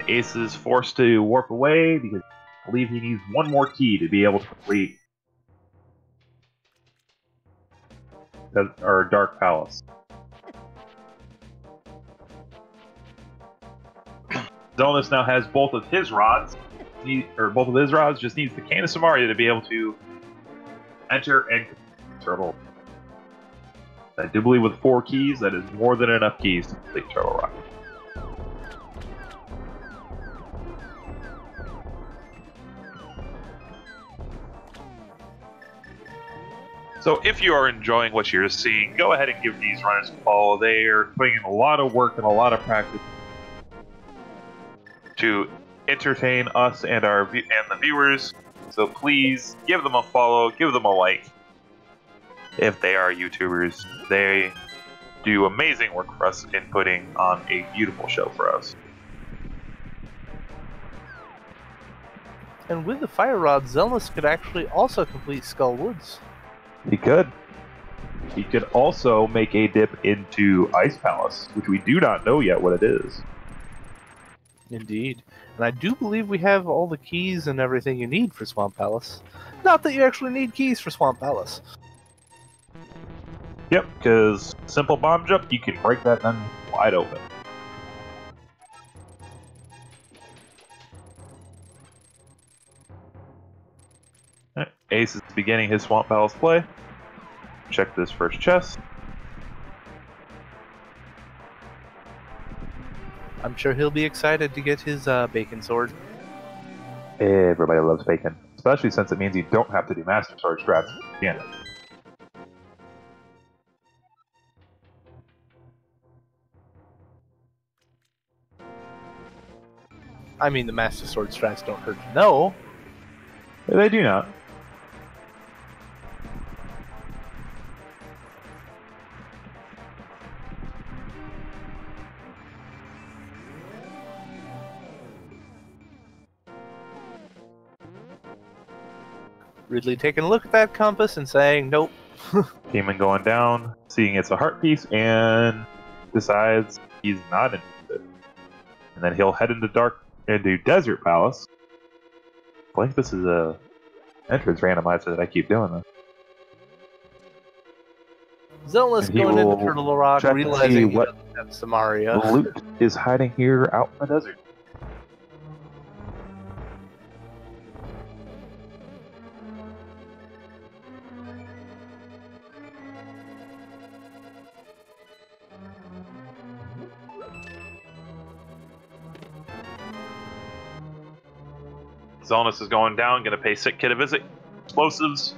Ace is forced to warp away because I believe he needs one more key to be able to complete our Dark Palace. Xelnas now has both of his rods, both of his rods just needs the Cane of Samaria to be able to enter and Turtle. I do believe with 4 keys, that is more than enough keys to complete Turtle Rock. So if you are enjoying what you're seeing, go ahead and give these runners a follow. They are putting in a lot of work and a lot of practice to entertain us and the viewers. So please give them a follow, give them a like. If they are YouTubers, they do amazing work for us in putting on a beautiful show for us. And with the fire rod, Xelnas could actually also complete Skull Woods. He could. He could also make a dip into Ice Palace, which we do not know yet what it is. Indeed. And I do believe we have all the keys and everything you need for Swamp Palace. Not that you actually need keys for Swamp Palace. Yep, because simple bomb jump, you can break that dungeon wide open. Ace is beginning his Swamp Palace play. Check this first chest. I'm sure he'll be excited to get his bacon sword. Everybody loves bacon, especially since it means you don't have to do Master Sword strats again. I mean, the Master Sword strats don't hurt to know. They do not. Ridley taking a look at that compass and saying, nope. Demon going down, seeing it's a heart piece, and decides he's not interested. And then he'll head into Desert Palace. I think this is a entrance randomizer that I keep doing this. Xelnas going into Turtle Rock, realizing what Samaria loot is hiding here out in the desert. Xelnas is going down, going to pay Sick Kid a visit. Explosives.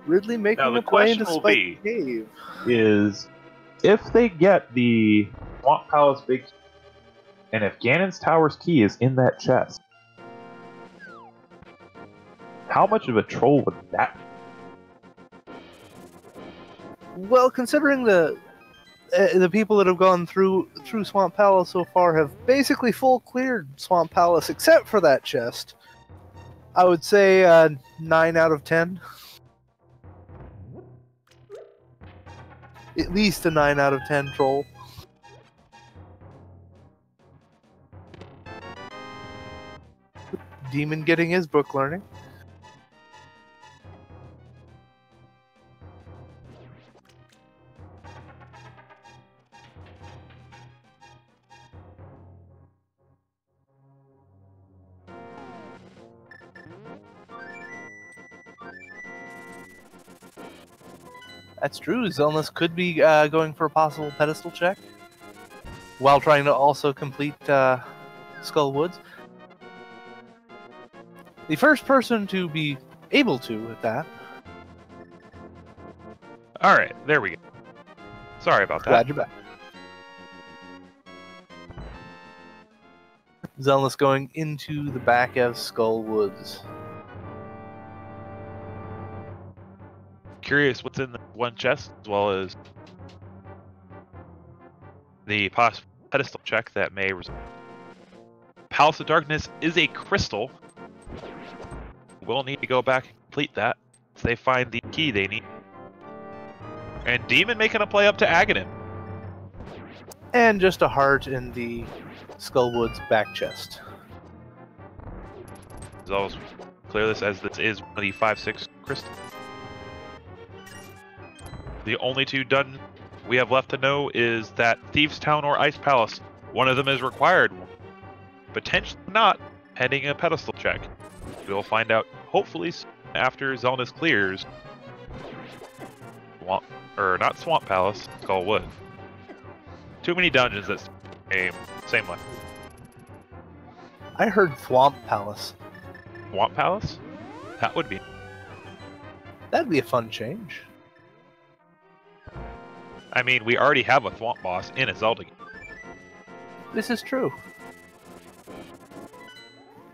Ridley making now, a play into Spike Cave. Is if they get the Swamp Palace big key, and if Ganon's Tower's key is in that chest, how much of a troll would that be? Well, considering the people that have gone through Swamp Palace so far have basically full cleared Swamp Palace except for that chest, I would say 9 out of 10. At least a 9 out of 10 troll. Demon getting his book learning. That's true. Xelnas could be going for a possible pedestal check while trying to also complete Skull Woods. The first person to be able to at that. Alright, there we go. Sorry about that. Glad you're back. Xelnas going into the back of Skull Woods. Curious what's in the one chest, as well as the possible pedestal check that may result. Palace of Darkness is a crystal. We'll need to go back and complete that so they find the key they need. And Demon making a play up to Aghanim. And just a heart in the Skullwood's back chest. As always, clear this as this is one of the 5/6 crystals. The only two done we have left to know is that Thieves Town or Ice Palace. One of them is required. Potentially not, pending a pedestal check. We'll find out hopefully soon after Xelnas clears. Not Swamp Palace, Skullwood. Too many dungeons that same way. I heard Thwomp Palace. Swamp Palace? That would be. That'd be a fun change. I mean, we already have a Thwomp boss in a Zelda game. This is true.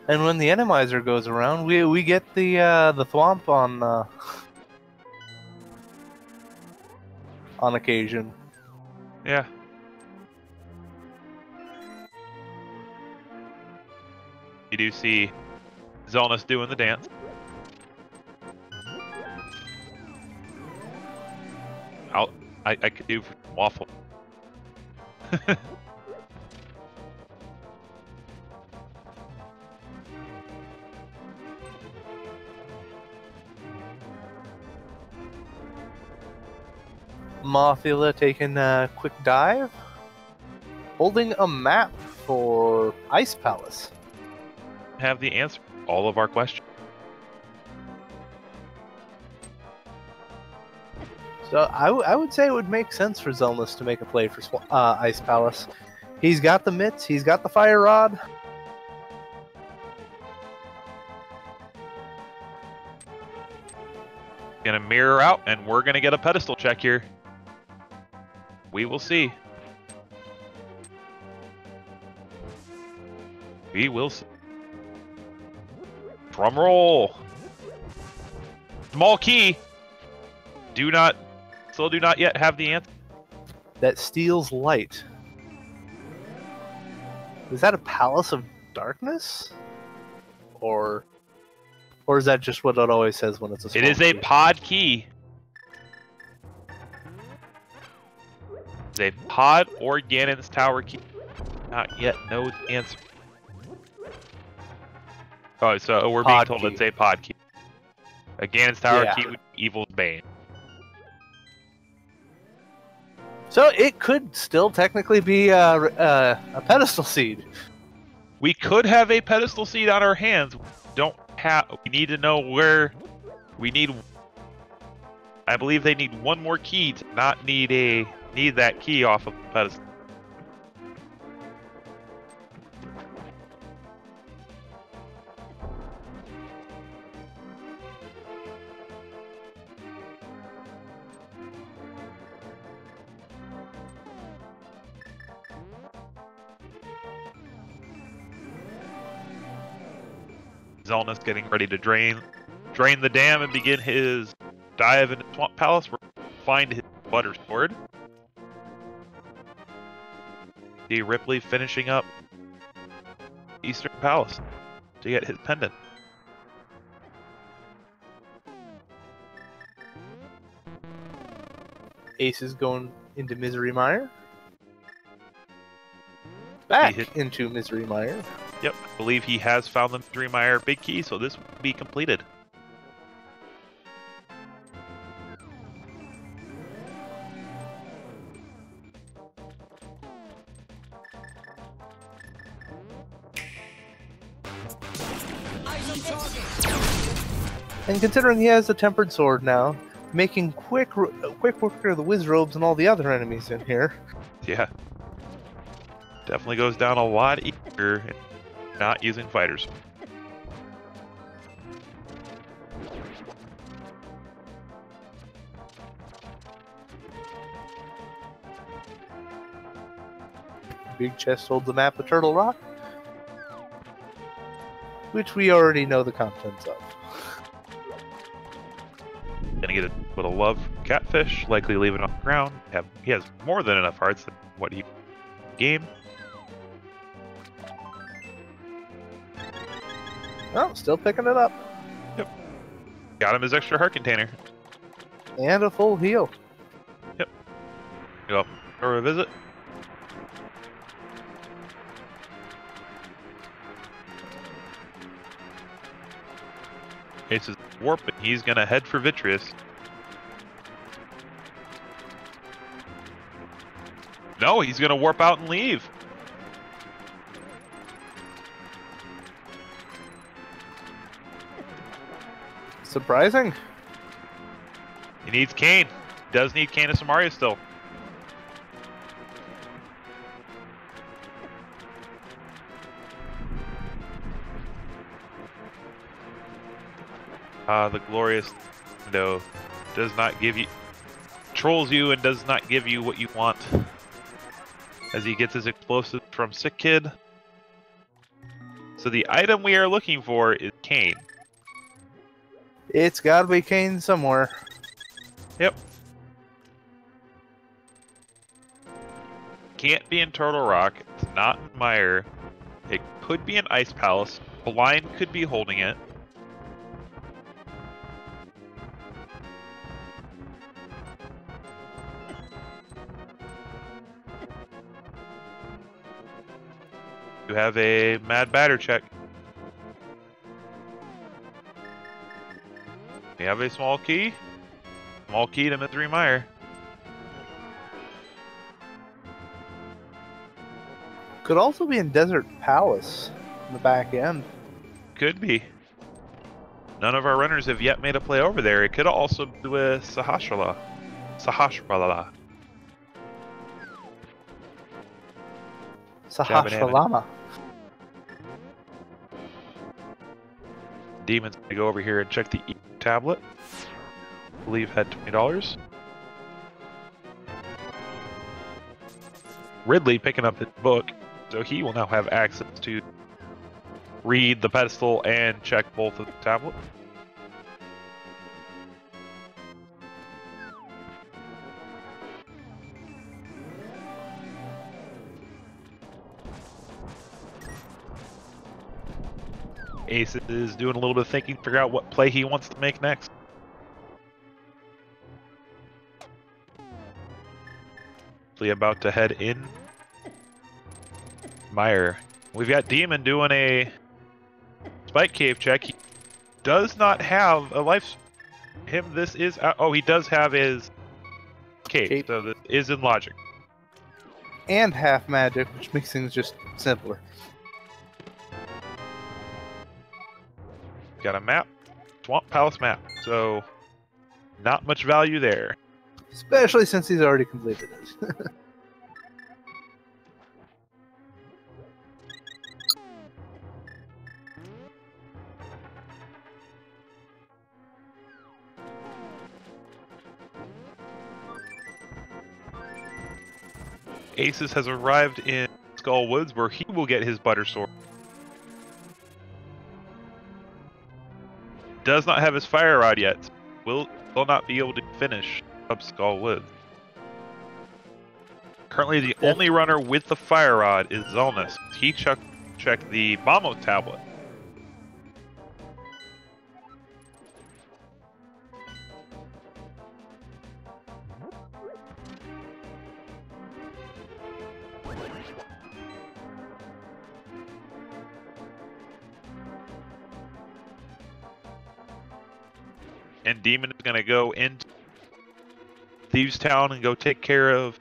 And when the Randomizer goes around, we get the Thwomp on occasion. Yeah. You do see Xelnas doing the dance. I could do waffle. Mothula taking a quick dive, holding a map for Ice Palace. Have the answer to all of our questions. So I would say it would make sense for Xelnas to make a play for Ice Palace. He's got the mitts, he's got the fire rod. Gonna mirror out, and we're gonna get a pedestal check here. We will see. We will see. Drum roll. Small key. Still do not yet have the answer. That steals light. Is that a Palace of Darkness? Or is that just what it always says when it's a small It is a key? pod key. It's a pod or Ganon's tower key. Not yet know the answer. Oh, so we're being Pod told key. it's a pod key. A Ganon's tower Yeah. key would be Evil's Bane. So it could still technically be a pedestal seed. We could have a pedestal seed on our hands. We need to know where. I believe they need one more key to not need that key off of the pedestal. Xelnas getting ready to drain the dam and begin his dive into Swamp Palace. We're going to find his butter sword. See Ripley finishing up Eastern Palace to get his pendant. Ace is going into Misery Mire. Back into Misery Mire. Yep, I believe he has found the Misery Mire big key, so this will be completed. And considering he has the Tempered Sword now, making quick work of the Wizrobes and all the other enemies in here. Yeah. Definitely goes down a lot easier not using fighters. Big chest holds the map of Turtle Rock, which we already know the contents of. Gonna get a little love from Catfish, likely leave it on the ground. He has more than enough hearts than what he game. Oh, still picking it up. Got him his extra heart container. And a full heal. Go for a visit. Ace is warping. He's gonna head for Vitreous. No, he's gonna warp out and leave. Surprising. He needs Kane. Does need Kane and Samaria still. The glorious window does not give you, trolls you and does not give you what you want. As he gets his explosive from Sick Kid. So the item we are looking for is Kane. It's gotta be Kane somewhere. Yep. Can't be in Turtle Rock. It's not in Mire. It could be in Ice Palace. Blind could be holding it. You have a Mad Batter check. You have a small key. Small key to Misery Mire. Could also be in Desert Palace in the back end. Could be. None of our runners have yet made a play over there. It could also be with Sahasrara. Sahasralama. Demon's gonna go over here and check the tablet. I believe had $20. Ridley picking up his book, so he will now have access to read the pedestal and check both of the tablet. Ace is doing a little bit of thinking to figure out what play he wants to make next. About to head in Mire. We've got Demon doing a Spike Cave check. He does not have a life. This is. Oh, he does have his cave. So this is in logic. And half magic, which makes things just simpler. Got a map. Swamp Palace map. So not much value there. Especially since he's already completed it. Aces has arrived in Skull Woods where he will get his Butter Sword. Does not have his Fire Rod yet. Will not be able to finish up Skull Woods. Currently, the only runner with the Fire Rod is Xelnas. He checked the Bomo tablet. And Demon is going to go into Thieves Town and go take care of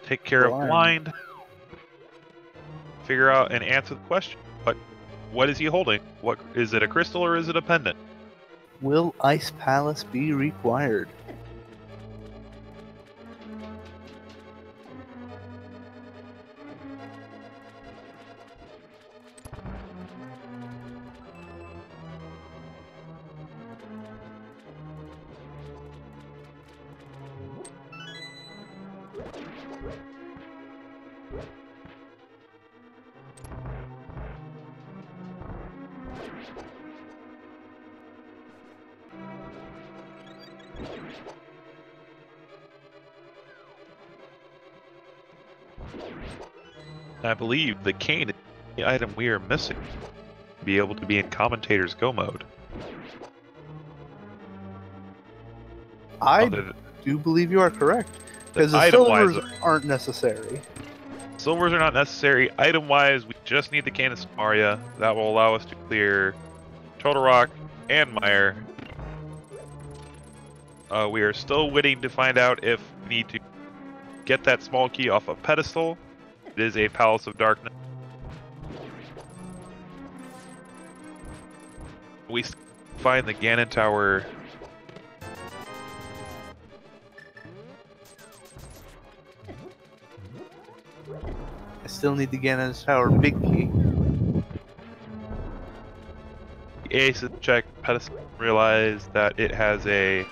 Blind. Figure out and answer the question. What is he holding? What is it, a crystal or is it a pendant? Will Ice Palace be required? I believe the cane is the item we are missing. be able to be in commentator's go mode. I Other do believe you are correct. Because the item-wise, silvers aren't necessary. silvers are not necessary. Item-wise, we just need the can of Samaria. That will allow us to clear Total Rock and Mire. We are still waiting to find out if we need to get that small key off a pedestal. It is a Palace of Darkness. We find the Ganon Tower. I still need the Ganon's Tower big key. The AcesHigh pedestal. Realize that it has a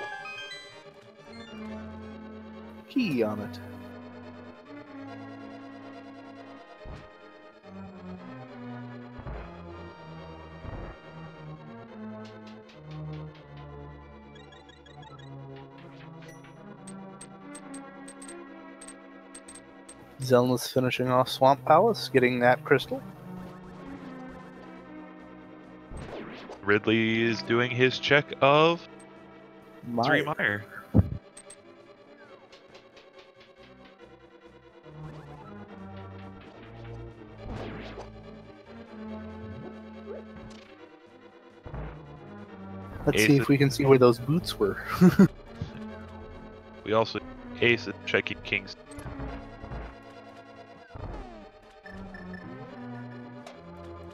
Key on it. Xelnas finishing off Swamp Palace, getting that crystal. Ridley is doing his check of 3 Mire. Let's see if we can see where those boots were. We also Ace is checking Kings.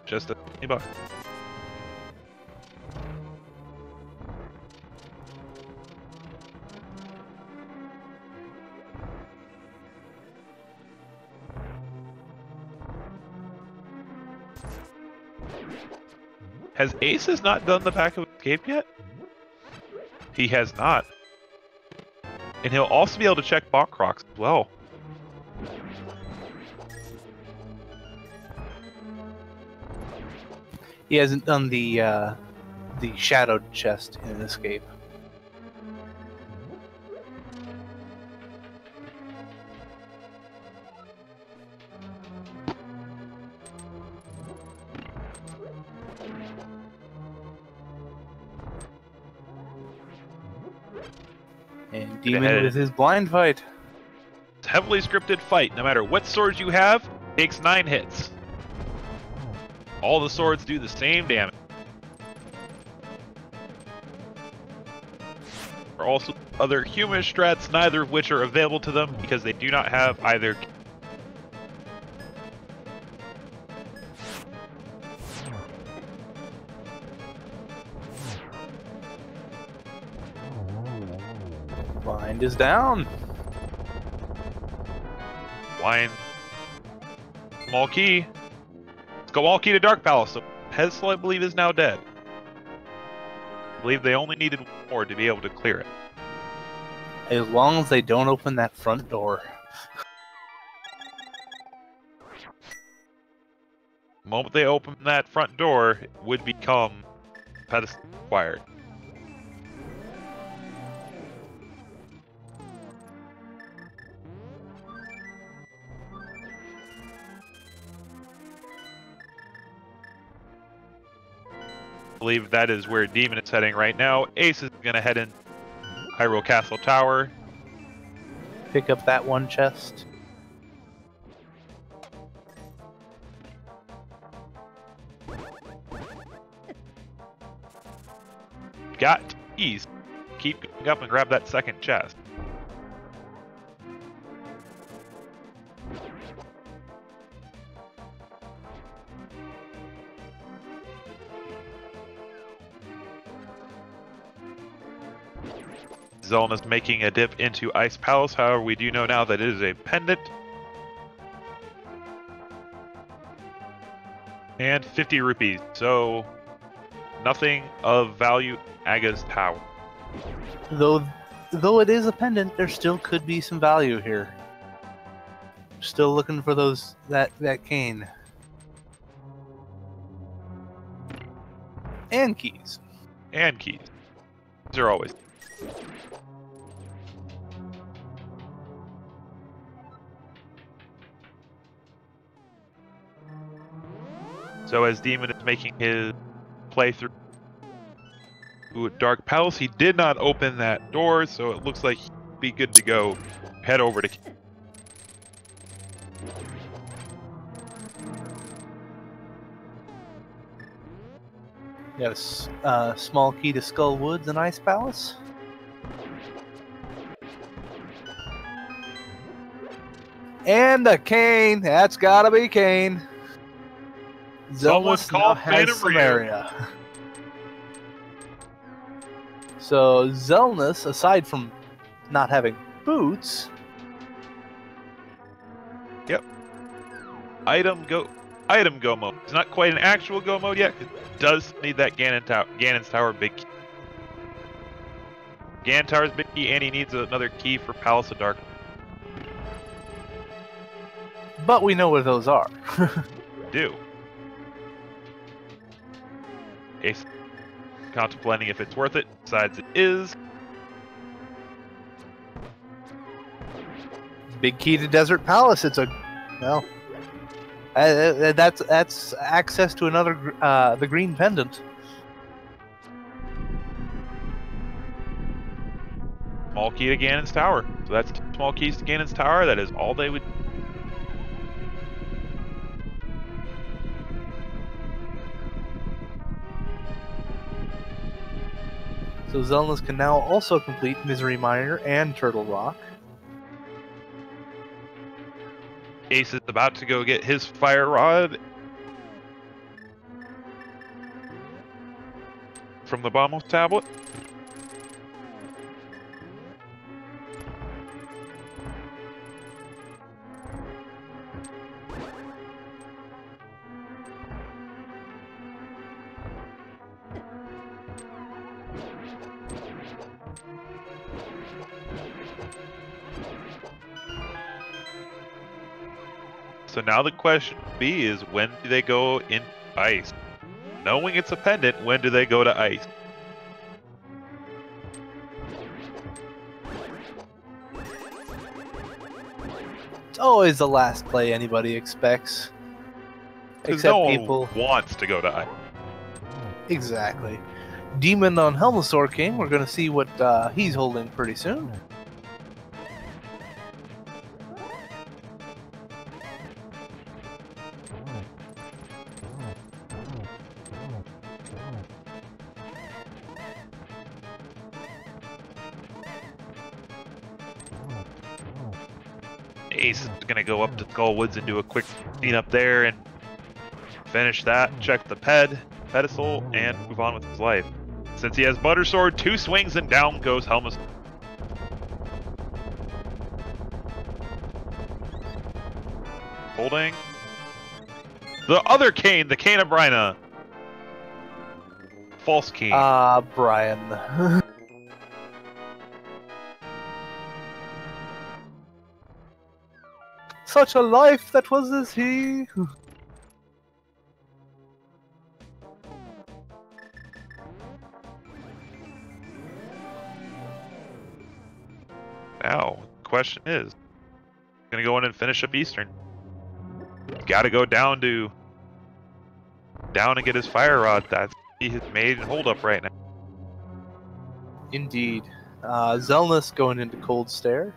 Just a $20. Has Aces not done the Pack of Escape yet? He has not. And he'll also be able to check Bok Rocks as well. He hasn't done the shadowed chest in Escape. And Demon with his blind fight. It's a heavily scripted fight. No matter what swords you have, takes 9 hits. All the swords do the same damage. There are also other human strats, neither of which are available to them because they do not have either. Blind is down. Wine. Small key. Let's go all key to Dark Palace. So Pedestal, I believe, is now dead. I believe they only needed 1 more to be able to clear it. As long as they don't open that front door. The moment they open that front door, it would become Pedestal required. I believe that is where Demon is heading right now. Ace is going to head in Hyrule Castle Tower. Pick up that one chest. Got keys. Keep going up and grab that second chest. Xelnas making a dip into Ice Palace. However, we do know now that it is a pendant. And 50 rupees. So, nothing of value. Aga's Tower. Though it is a pendant, there still could be some value here. Still looking for that cane. And keys. And keys. These are always. So as Demon is making his playthrough Dark Palace, he did not open that door, so it looks like he'd be good to go. Head over to... Got a small key to Skull Woods and Ice Palace. And a cane. That's gotta be cane. Someone Xelnas called now has Phantom Ryu. Samaria. So Xelnas, aside from not having boots, Item go mode. It's not quite an actual go mode yet. It does need that Ganon's Tower big key. Ganon Tower's big key, and he needs another key for Palace of Dark. but we know where those are. Do. Ace contemplating if it's worth it. Decides it is. Big key to Desert Palace. It's a well. That's access to another the green pendant. Small key to Ganon's Tower. So that's two small keys to Ganon's Tower. That is all they would. So Xelnas can now also complete Misery Miner and Turtle Rock. Ace is about to go get his Fire Rod from the Bombos tablet. So now the question B is, when do they go in ice? Knowing it's a pendant, when do they go to ice? It's always the last play anybody expects. Because Except no one people wants to go to ice. Exactly. Demon on Helmosaur King. We're going to see what he's holding pretty soon. Ace is going to go up to Skull Woods and do a quick cleanup there and finish that, check the pedestal, and move on with his life. Since he has Butter Sword, 2 swings and down goes Helmus. Holding the other cane, the Cane of Bryna. False cane. Brian. Such a life that was as he. Now, the question is, gonna go in and finish up Eastern. Gotta go down and get his Fire Rod. That's his maiden hold up right now. Indeed. Xelnas going into Cold Stare.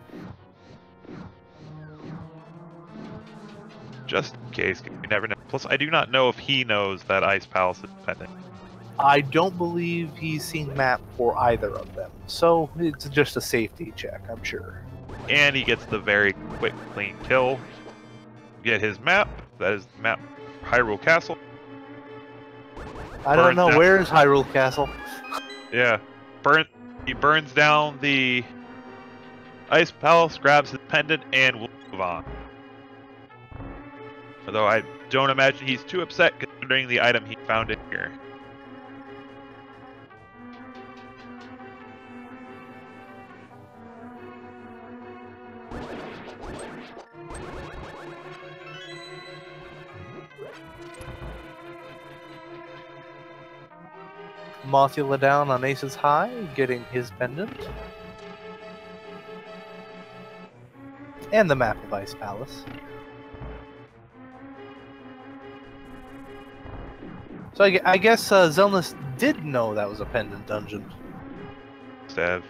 Just in case, you never know. Plus, I do not know if he knows that Ice Palace is pending. I don't believe he's seen map for either of them, so it's just a safety check, I'm sure. And he gets the very quick, clean kill. Get his map. That is the map Hyrule Castle. I don't Burns know, down- where is Hyrule Castle? Yeah. He burns down the Ice Palace, grabs his pendant, and will move on. Although I don't imagine he's too upset considering the item he found in here. Mothula down on Aces High, getting his pendant. And the map of Ice Palace. So I guess Xelnas did know that was a pendant dungeon. Stev.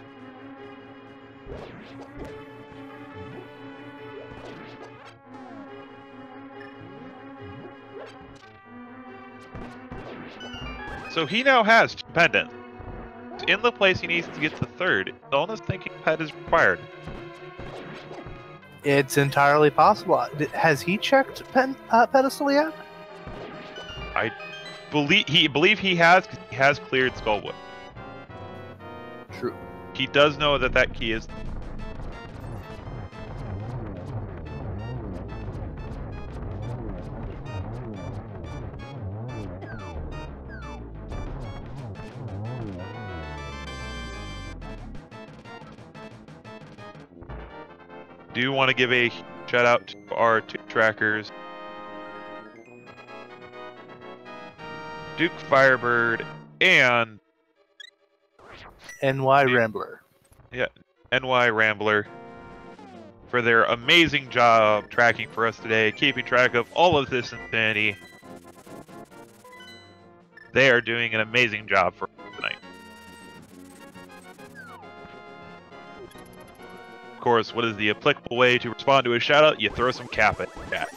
So he now has 2 pendants. In the place he needs to get the 3rd. Xelnas thinking pet is required. It's entirely possible. Has he checked pedestal yet? I believe he has, because he has cleared Skullwood. True. He does know that that key is. Do want to give a shout out to our 2 trackers, Duke Firebird and NY Rambler. Yeah, NY Rambler, for their amazing job tracking for us today, keeping track of all of this insanity. They are doing an amazing job for us tonight. Of course, what is the applicable way to respond to a shout out? You throw some cap at the chat.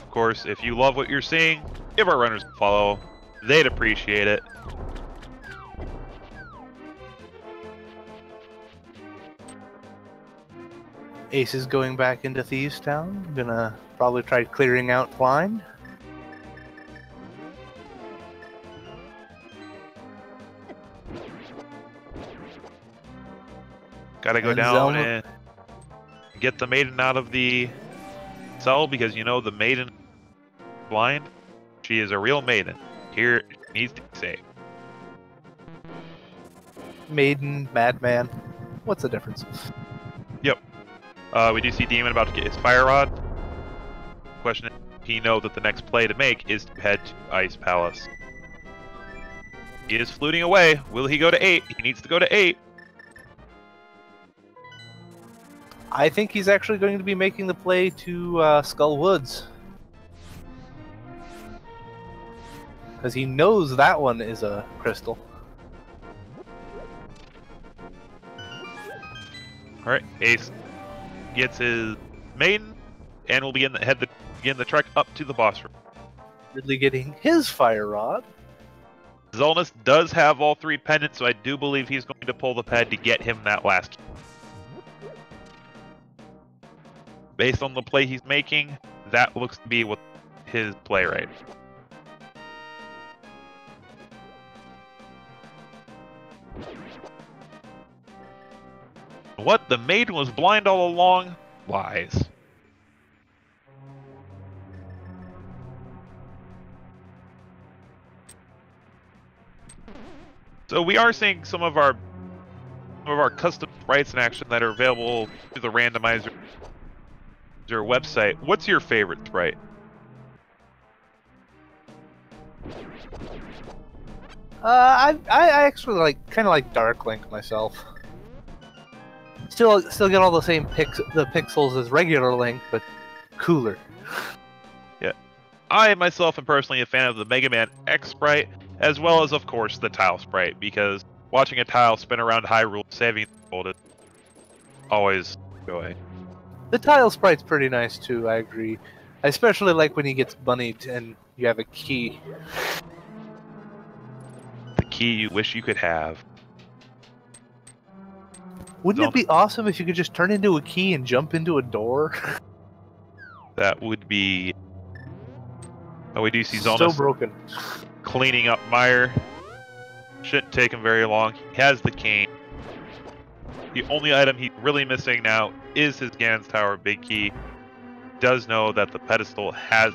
Of course, if you love what you're seeing, give our runners a follow. They'd appreciate it. Ace is going back into Thieves Town. Gonna probably try clearing out Twine. Gotta go down and get the maiden out of the cell, because you know the maiden is blind. She is a real maiden. Here needs to be saved. Maiden, Madman. What's the difference? Yep. We do see Demon about to get his fire rod. Question is, he know that the next play to make is to head to Ice Palace. He is fluting away. Will he go to 8? He needs to go to 8. I think he's actually going to be making the play to Skull Woods. Because he knows that one is a crystal. Alright, Ace gets his maiden and will begin the trek up to the boss room. Ridley getting his fire rod. Xelnas does have all 3 pendants, so I do believe he's going to pull the ped to get him that last key. Based on the play he's making, that looks to be what his play right. What? The maiden was blind all along? Lies. So we are seeing some of our custom sprites in action that are available through the Randomizer website. What's your favorite sprite? I actually kind of like Dark Link myself. Still get all the same pixels as regular Link, but cooler. Yeah, I myself am personally a fan of the Mega Man X sprite, as well as, of course, the Tile sprite, because watching a tile spin around Hyrule, saving the world is always joy. The Tile sprite's pretty nice too. I agree. I especially like when he gets bunnied and you have a key. The key you wish you could have. Wouldn't it be awesome if you could just turn into a key and jump into a door? That would be... Oh, we do see Xelnas so broken. cleaning up mire. Shouldn't take him very long. He has the cane. The only item he's really missing now is his Ganon's Tower big key. He does know that the pedestal has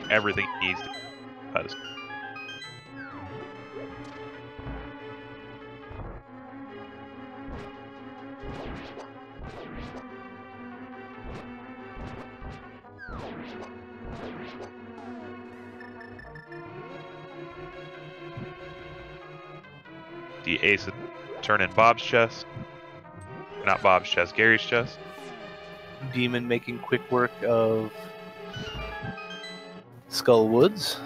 everything he needs to the pedestal. The Aces turn in Bob's chest. Not Bob's chest, Gary's chest. Demon making quick work of Skull Woods.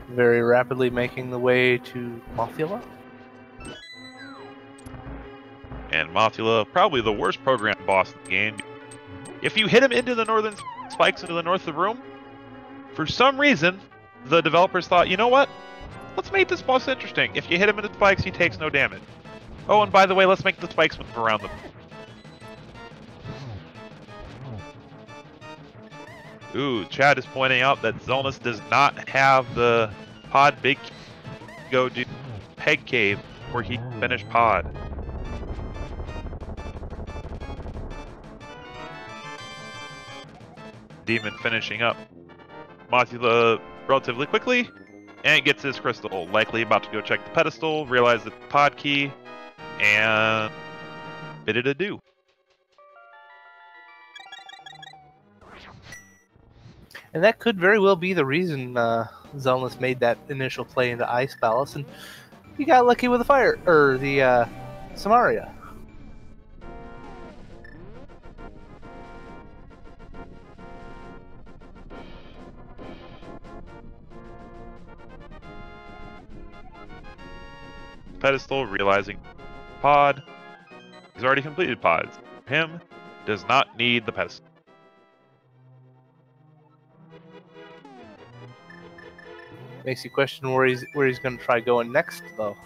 Very rapidly making the way to Mothula. And Mothula, probably the worst program boss in the game. If you hit him into the northern spikes into the north of the room, for some reason, the developers thought, you know what? Let's make this boss interesting. If you hit him into the spikes, he takes no damage. Oh, and by the way, let's make the spikes move around them. Ooh, Chad is pointing out that Xelnas does not have the pod big go do peg cave where he finished pod. Demon finishing up Mothula relatively quickly, and gets his crystal. Likely about to go check the pedestal, realize the pod key, and bid it adieu. And that could very well be the reason Xelnas made that initial play into Ice Palace, and he got lucky with the fire, or the Samaria. Pedestal, realizing pod. He's already completed pods. Him does not need the pedestal. Makes you question where he's going to try going next, though.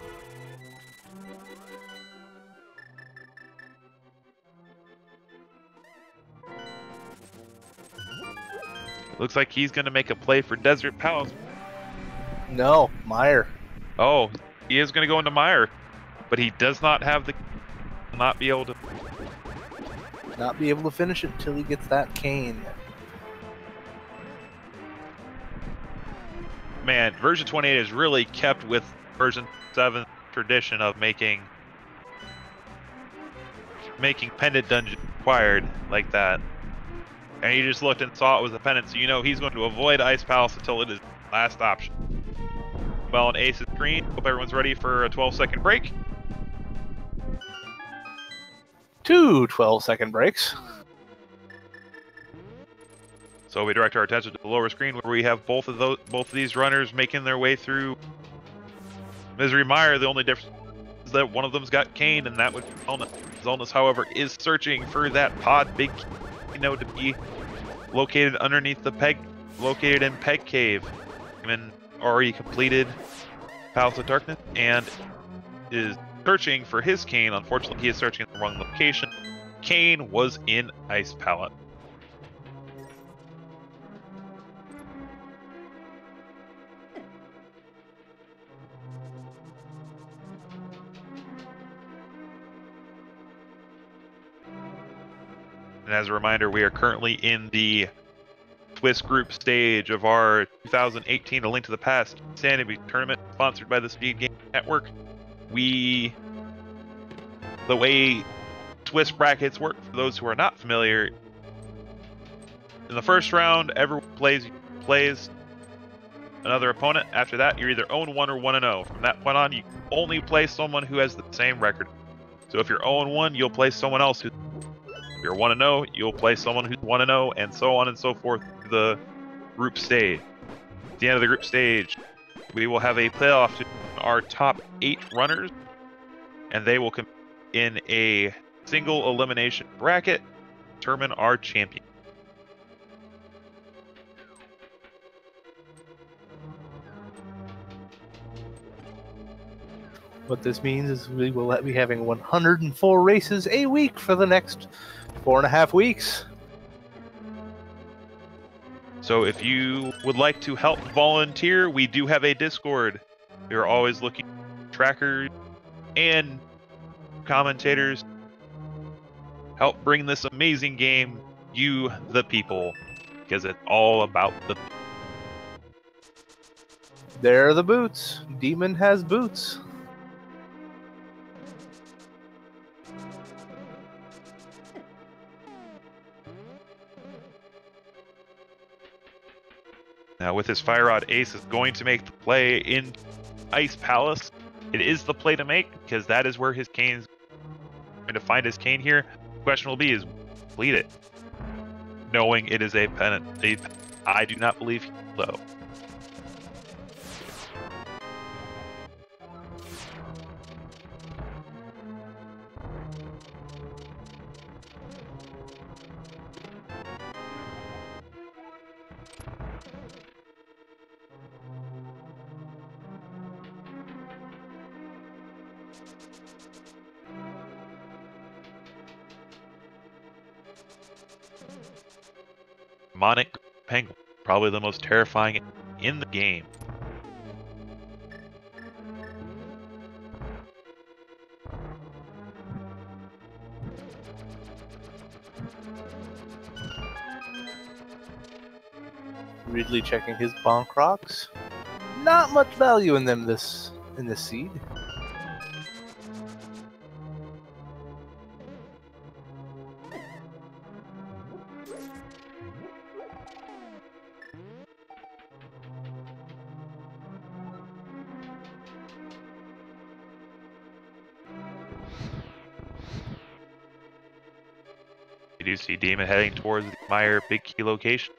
Looks like he's going to make a play for Desert Palace. No, Meyer. Oh, he is going to go into Meyer, but he does not have the... not be able to... Not be able to finish it until he gets that cane. Man, version 28 is really kept with version 7 tradition of making pendant dungeons required like that. And he just looked and saw it was a pendant, so you know he's going to avoid Ice Palace until it is last option. Well, on Ace's screen, hope everyone's ready for a 12-second break. 2 12-second breaks. So we direct our attention to the lower screen where we have both of these runners making their way through Misery Mire. The only difference is that one of them's got Kane, and that would be Xelnas. Xelnas, however, is searching for that pod big, to be located underneath the peg, located in Peg Cave. And already completed Palace of Darkness and is searching for his Kane. Unfortunately, he is searching in the wrong location. Kane was in Ice Palace. And as a reminder, we are currently in the Twist group stage of our 2018 A Link to the Past Keysanity tournament, sponsored by the Speed Game Network. The way Twist brackets work, for those who are not familiar, in the first round, everyone plays another opponent. After that, you're either 0-1 or 1-0. From that point on, you only play someone who has the same record. So if you're 0-1, you'll play someone else who's... If you're 1-0, you'll play someone who's 1-0, and so on and so forth through the group stage. At the end of the group stage, we will have a playoff to our top 8 runners, and they will compete in a single elimination bracket to determine our champion. What this means is we will be having 104 races a week for the next 4.5 weeks. So if you would like to help volunteer, we do have a Discord. We are always looking for trackers and commentators. Help bring this amazing game, you the people, because it's all about the... There are the boots. Demon has boots. Now with his Fire Rod, Ace is going to make the play in Ice Palace. It is the play to make because that is where his Kane's going to find his Kane here. The question will be is complete it, knowing it is a pennant. I do not believe he will, though. Demonic Penguin, probably the most terrifying in the game. Ridley checking his bonk rocks. Not much value in them in this seed. You do see Demon heading towards the Meyer big key location.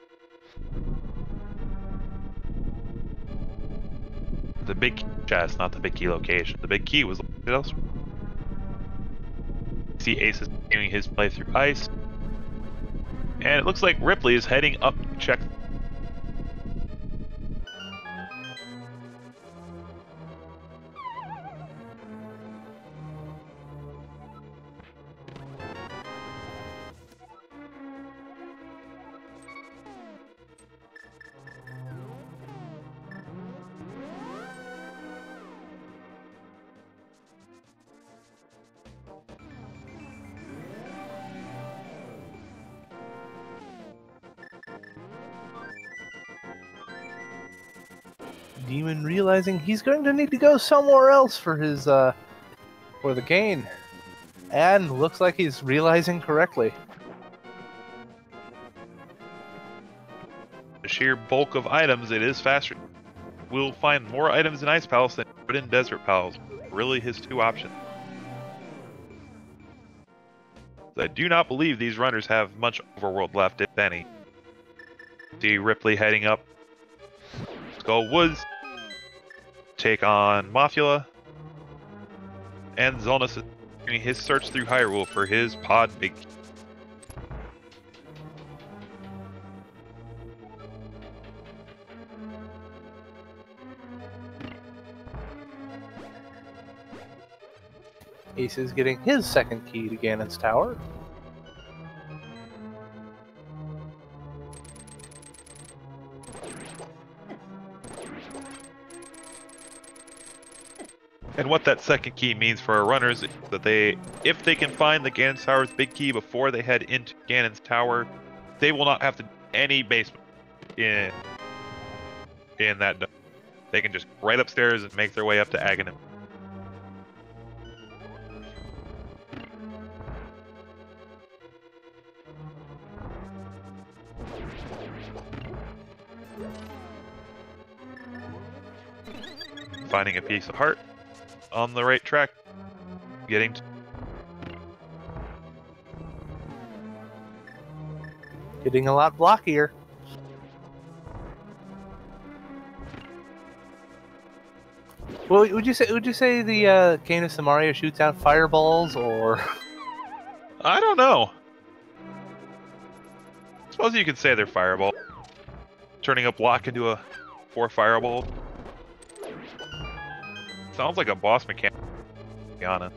The big key chest, not the big key location. The big key was located elsewhere. See Ace is doing his play through ice. And it looks like Ripley is heading up to check. Demon realizing he's going to need to go somewhere else for his for the gain, and looks like he's realizing correctly. The sheer bulk of items, it is faster. We'll find more items in Ice Palace than in Desert Palace. Really his two options. I do not believe these runners have much overworld left, if any. See Ripley heading up. Skull Woods. Take on Mafula. And Xelnas is doing his search through Hyrule for his pod big key. Ace is getting his second key to Ganon's tower. And what that second key means for our runners is that if they can find the Ganon's Tower's big key before they head into Ganon's Tower, they will not have to do any basement in that dome. They can just right upstairs and make their way up to Aghanim. Finding a piece of heart on the right track. Getting a lot blockier. Well, would you say the Cane of Samaria shoots out fireballs, or? I don't know. I suppose you could say they're fireball. Turning a block into a 4 fireball. Sounds like a boss mechanic, to be honest.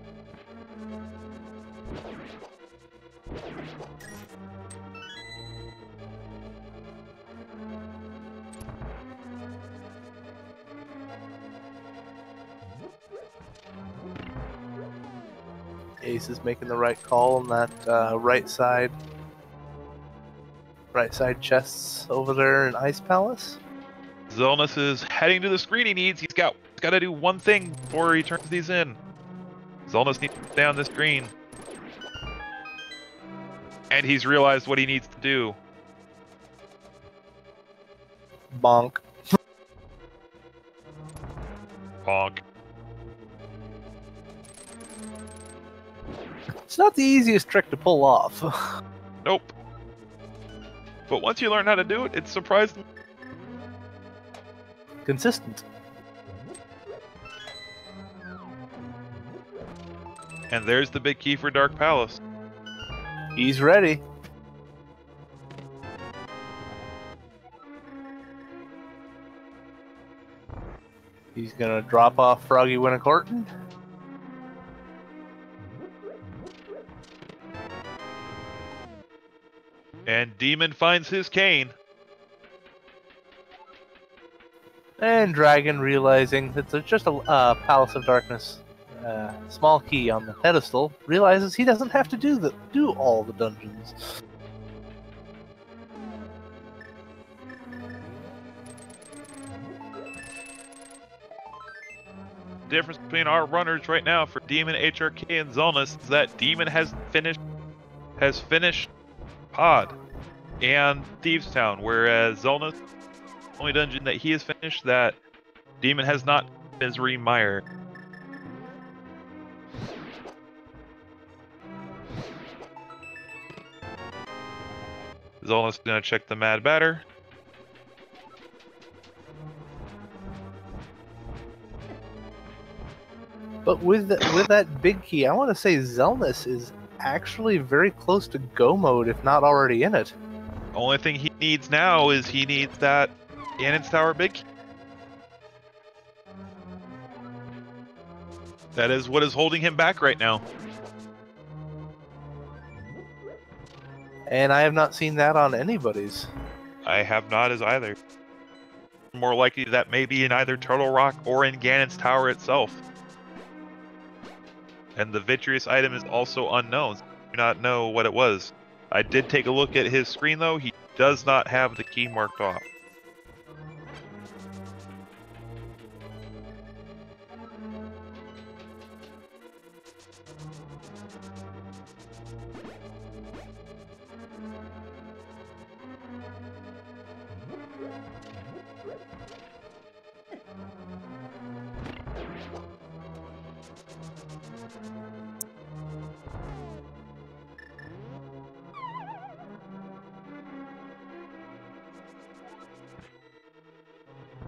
Ace is making the right call on that right side chests over there in Ice Palace. Xelnas is heading to the screen he needs. He's got to do one thing before he turns these in. Xelnas needs to stay on this screen. And he's realized what he needs to do. Bonk. Bonk. It's not the easiest trick to pull off. Nope. But once you learn how to do it, it's surprising. Consistent. And there's the big key for Dark Palace. He's ready. He's gonna drop off Froggy Winnicorton. And Demon finds his cane. And Dragon, realizing that there's just a Palace of Darkness small key on the pedestal, realizes he doesn't have to do all the dungeons. The difference between our runners right now for DemonRHK and Xelnas is that Demon has finished Pod and Thieves Town, whereas Xelnas, only dungeon that he has finished that Demon has not, Misery Mire. Xelnas is gonna check the Mad Batter. But with that big key, I want to say Xelnas is actually very close to go mode, if not already in it. Only thing he needs now is he needs that Ganon's Tower big key. That is what is holding him back right now. And I have not seen that on anybody's. I have not as either. More likely that may be in either Turtle Rock or in Ganon's Tower itself. And the Vitreous item is also unknown. So I do not know what it was. I did take a look at his screen though. He does not have the key marked off.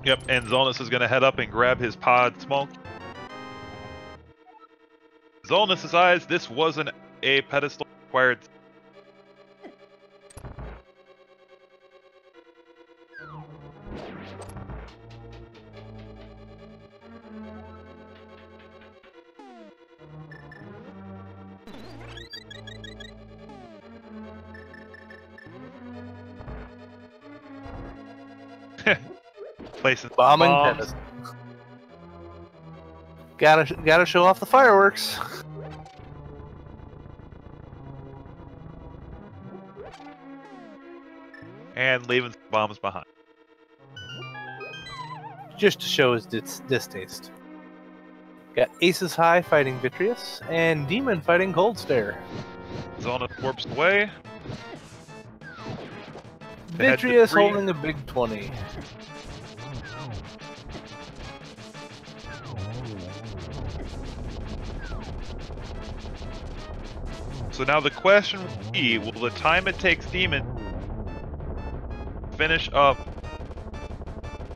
Yep, and Xelnas is going to head up and grab his pod small. Xelnas' eyes, this wasn't a pedestal required. Placing Bombing bombs. pedestal. Gotta show off the fireworks. And leaving some bombs behind. Just to show his distaste. Got Aces High fighting Vitreous, and Demon fighting Cold Stare. Xelnas warps away. Vitreous holding a big 20. So now the question will be, will the time it takes Demon to finish up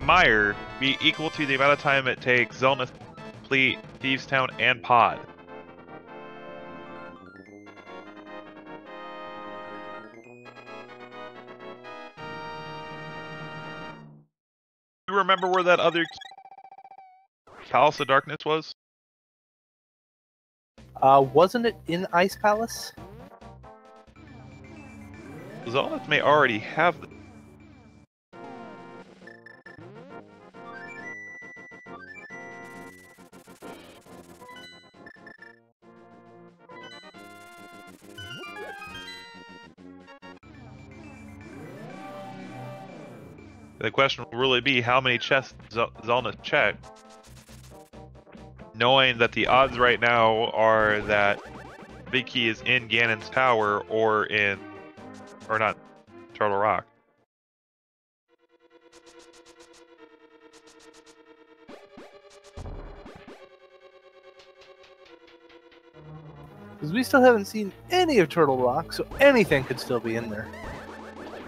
Mire be equal to the amount of time it takes Xelnas to complete Thieves Town and Pod? You remember where that other Palace of Darkness was? Wasn't it in Ice Palace? Xelnas may already have the The question will really be how many chests Xelnas checked, knowing that the odds right now are that Big Key is in Ganon's Tower or not, Turtle Rock. Because we still haven't seen any of Turtle Rock, so anything could still be in there.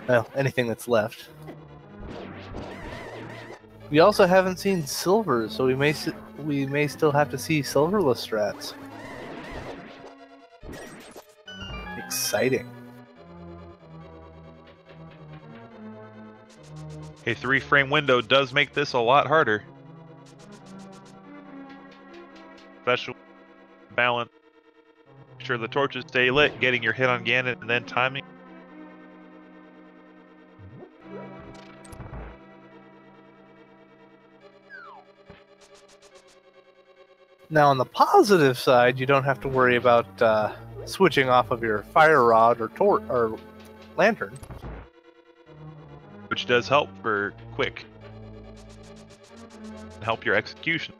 Well, anything that's left. We also haven't seen Silver, so we may still have to see Silverless strats. Exciting. A 3-frame window does make this a lot harder. Especially balance. Make sure the torches stay lit, getting your hit on Ganon, and then timing. Now, on the positive side, you don't have to worry about switching off of your fire rod or lantern. Which does help for quick. And help your execution.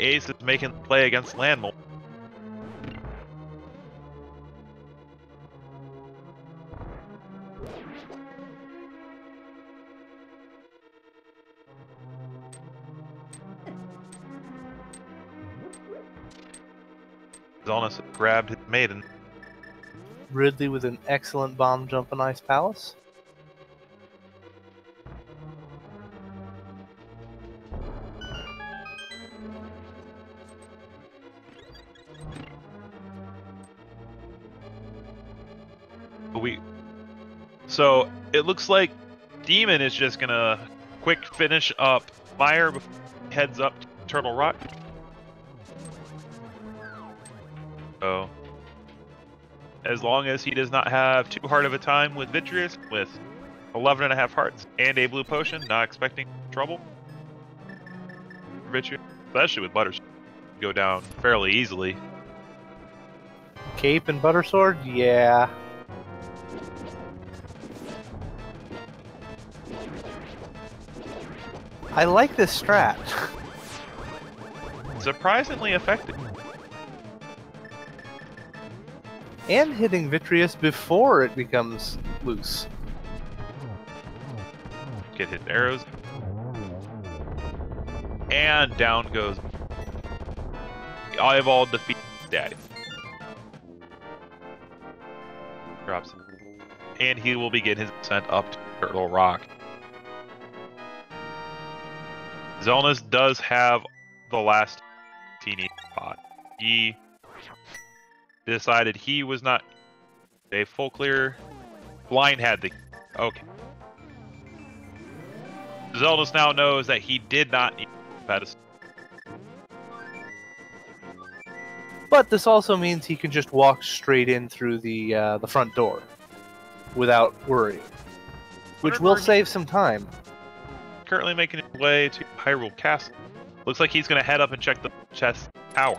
Ace is making the play against Landmole. Xelnas grabbed his maiden. Ridley with an excellent bomb jump on Ice Palace. So it looks like Demon is just gonna quick finish up Fire before he heads up to Turtle Rock. So as long as he does not have too hard of a time with Vitreous, with 11.5 hearts and a blue potion, not expecting trouble. Vitreous, especially with Butter, go down fairly easily. Cape and Buttersword? Yeah. I like this strat. Surprisingly effective. And hitting Vitreous before it becomes loose. Get hit arrows. And down goes. Eyeball defeats Daddy. Drops him. And he will begin his ascent up to Turtle Rock. Xelnas does have the last teeny spot. He decided he was not a full clear. Blind had the. Okay. Xelnas now knows that he did not need the pedestal. But this also means he can just walk straight in through the front door without worry, which will save some time. Currently making his way to Hyrule Castle. Looks like he's going to head up and check the chest tower.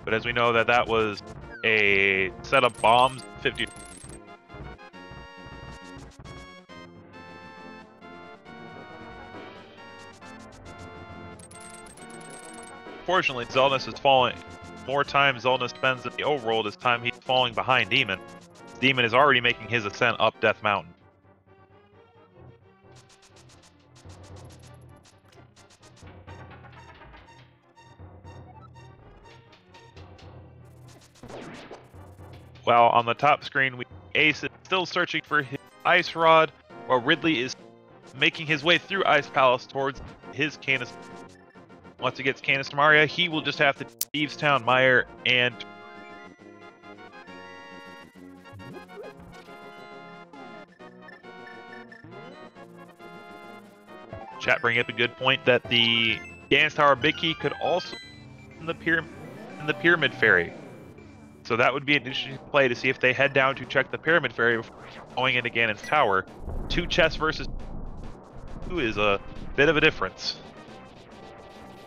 But as we know that was a set of bombs, 50. Fortunately, Xelnas is falling. More time Xelnas spends in the overworld is time he's falling behind Demon. Demon is already making his ascent up Death Mountain. While on the top screen, Ace is still searching for his Ice Rod, while Ridley is making his way through Ice Palace towards his Canis. Once he gets Canis Maria, he will just have to Thieves Town, Meyer, and chat bringing up a good point that the Dance Tower Big Key could also in the Pyramid Fairy. So that would be an interesting play to see if they head down to check the Pyramid Fairy before going into Ganon's Tower. 2 chests versus 2 is a bit of a difference.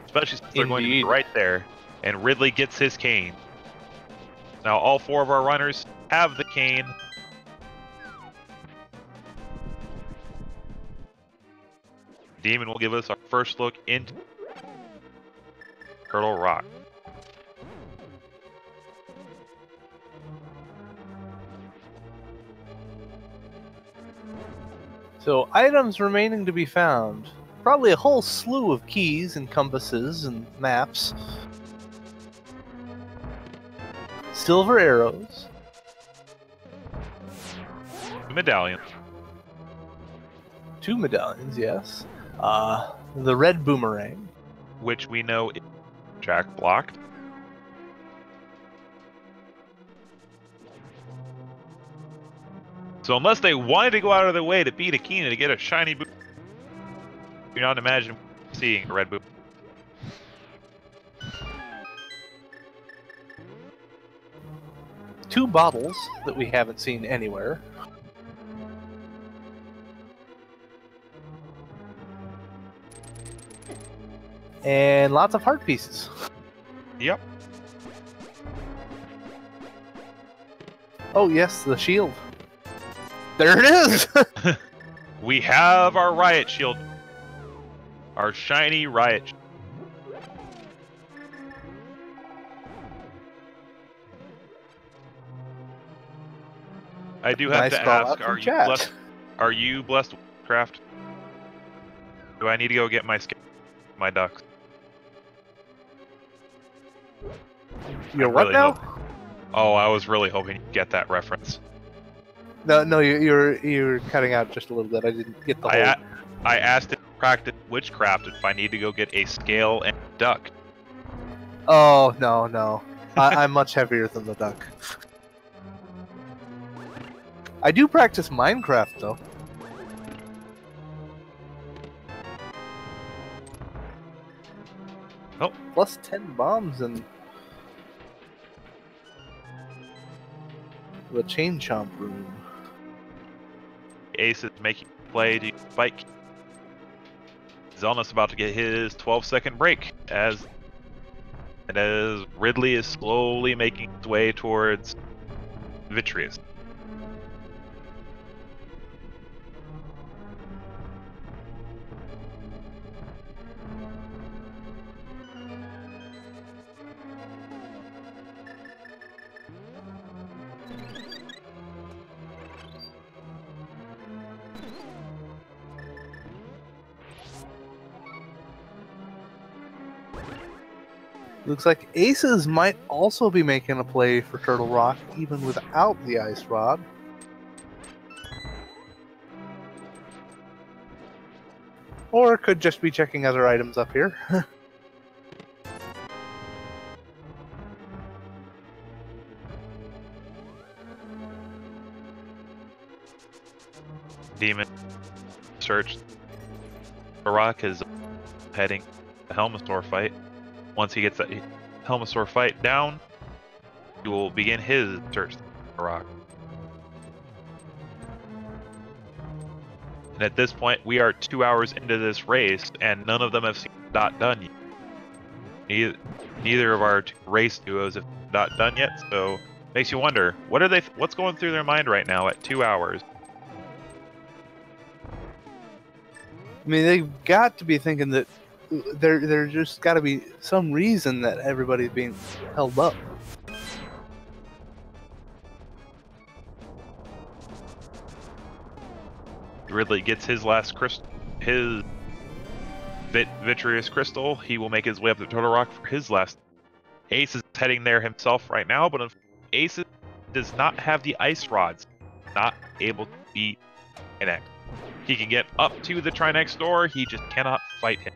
Especially since they're going to be right there. And Ridley gets his cane. Now all 4 of our runners have the cane. Demon will give us our first look into Turtle Rock. So, items remaining to be found. probably a whole slew of keys and compasses and maps. Silver arrows. Medallion. 2 medallions, yes. The red boomerang. Which we know is Jack blocked. So unless they wanted to go out of their way to beat Akina to get a shiny boot, do not imagine seeing a red boot. Two bottles that we haven't seen anywhere. And lots of heart pieces. Yep. Oh yes, the shield. There it is! We have our riot shield. Our shiny riot shield. I do have Nice to call ask, out from chat. are you blessed with craft? Do I need to go get my ducks? You're I'm what really now? Oh, I was really hoping you'd get that reference. No, you're cutting out just a little bit. I didn't get the whole. I asked him to practice witchcraft if I need to go get a scale and duck. Oh no. I'm much heavier than the duck. I do practice Minecraft though. Oh. Plus 10 bombs and the chain chomp room. Ace is making a play to spike. Xelnas about to get his 12-second break as Ridley is slowly making his way towards Vitreous. Looks like Aces might also be making a play for Turtle Rock even without the ice rod. Or could just be checking other items up here. Demon search. Barak is heading the Helmasaur fight. Once he gets that Helmasaur fight down, he will begin his search for Barak. And at this point, we are 2 hours into this race, and none of them have seen Dot done yet. Neither of our race duos have Dot done yet, so makes you wonder, what's going through their mind right now at 2 hours? I mean, they've got to be thinking that there just got to be some reason that everybody's being held up. Ridley gets his last crystal, his Vitreous crystal. He will make his way up to Turtle Rock for his last. Ace is heading there himself right now, but Ace does not have the ice rods. Not able to beat Trinex. He can get up to the Trinex door, he just cannot fight him.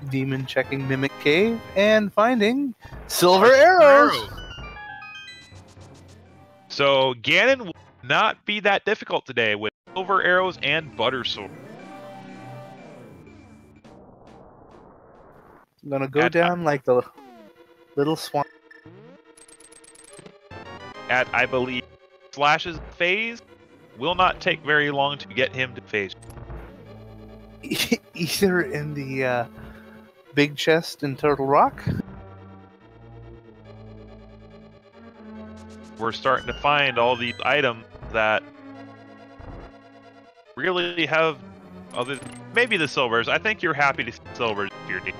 Demon checking Mimic Cave and finding silver arrows. So Ganon will not be that difficult today with silver arrows and butter sword. I'm gonna go down like the little swan. At, I believe, Slash's phase, will not take very long to get him to phase. Either in the big chest in Turtle Rock. We're starting to find all these items that really have maybe the silvers. I think you're happy to see silvers if you're deep.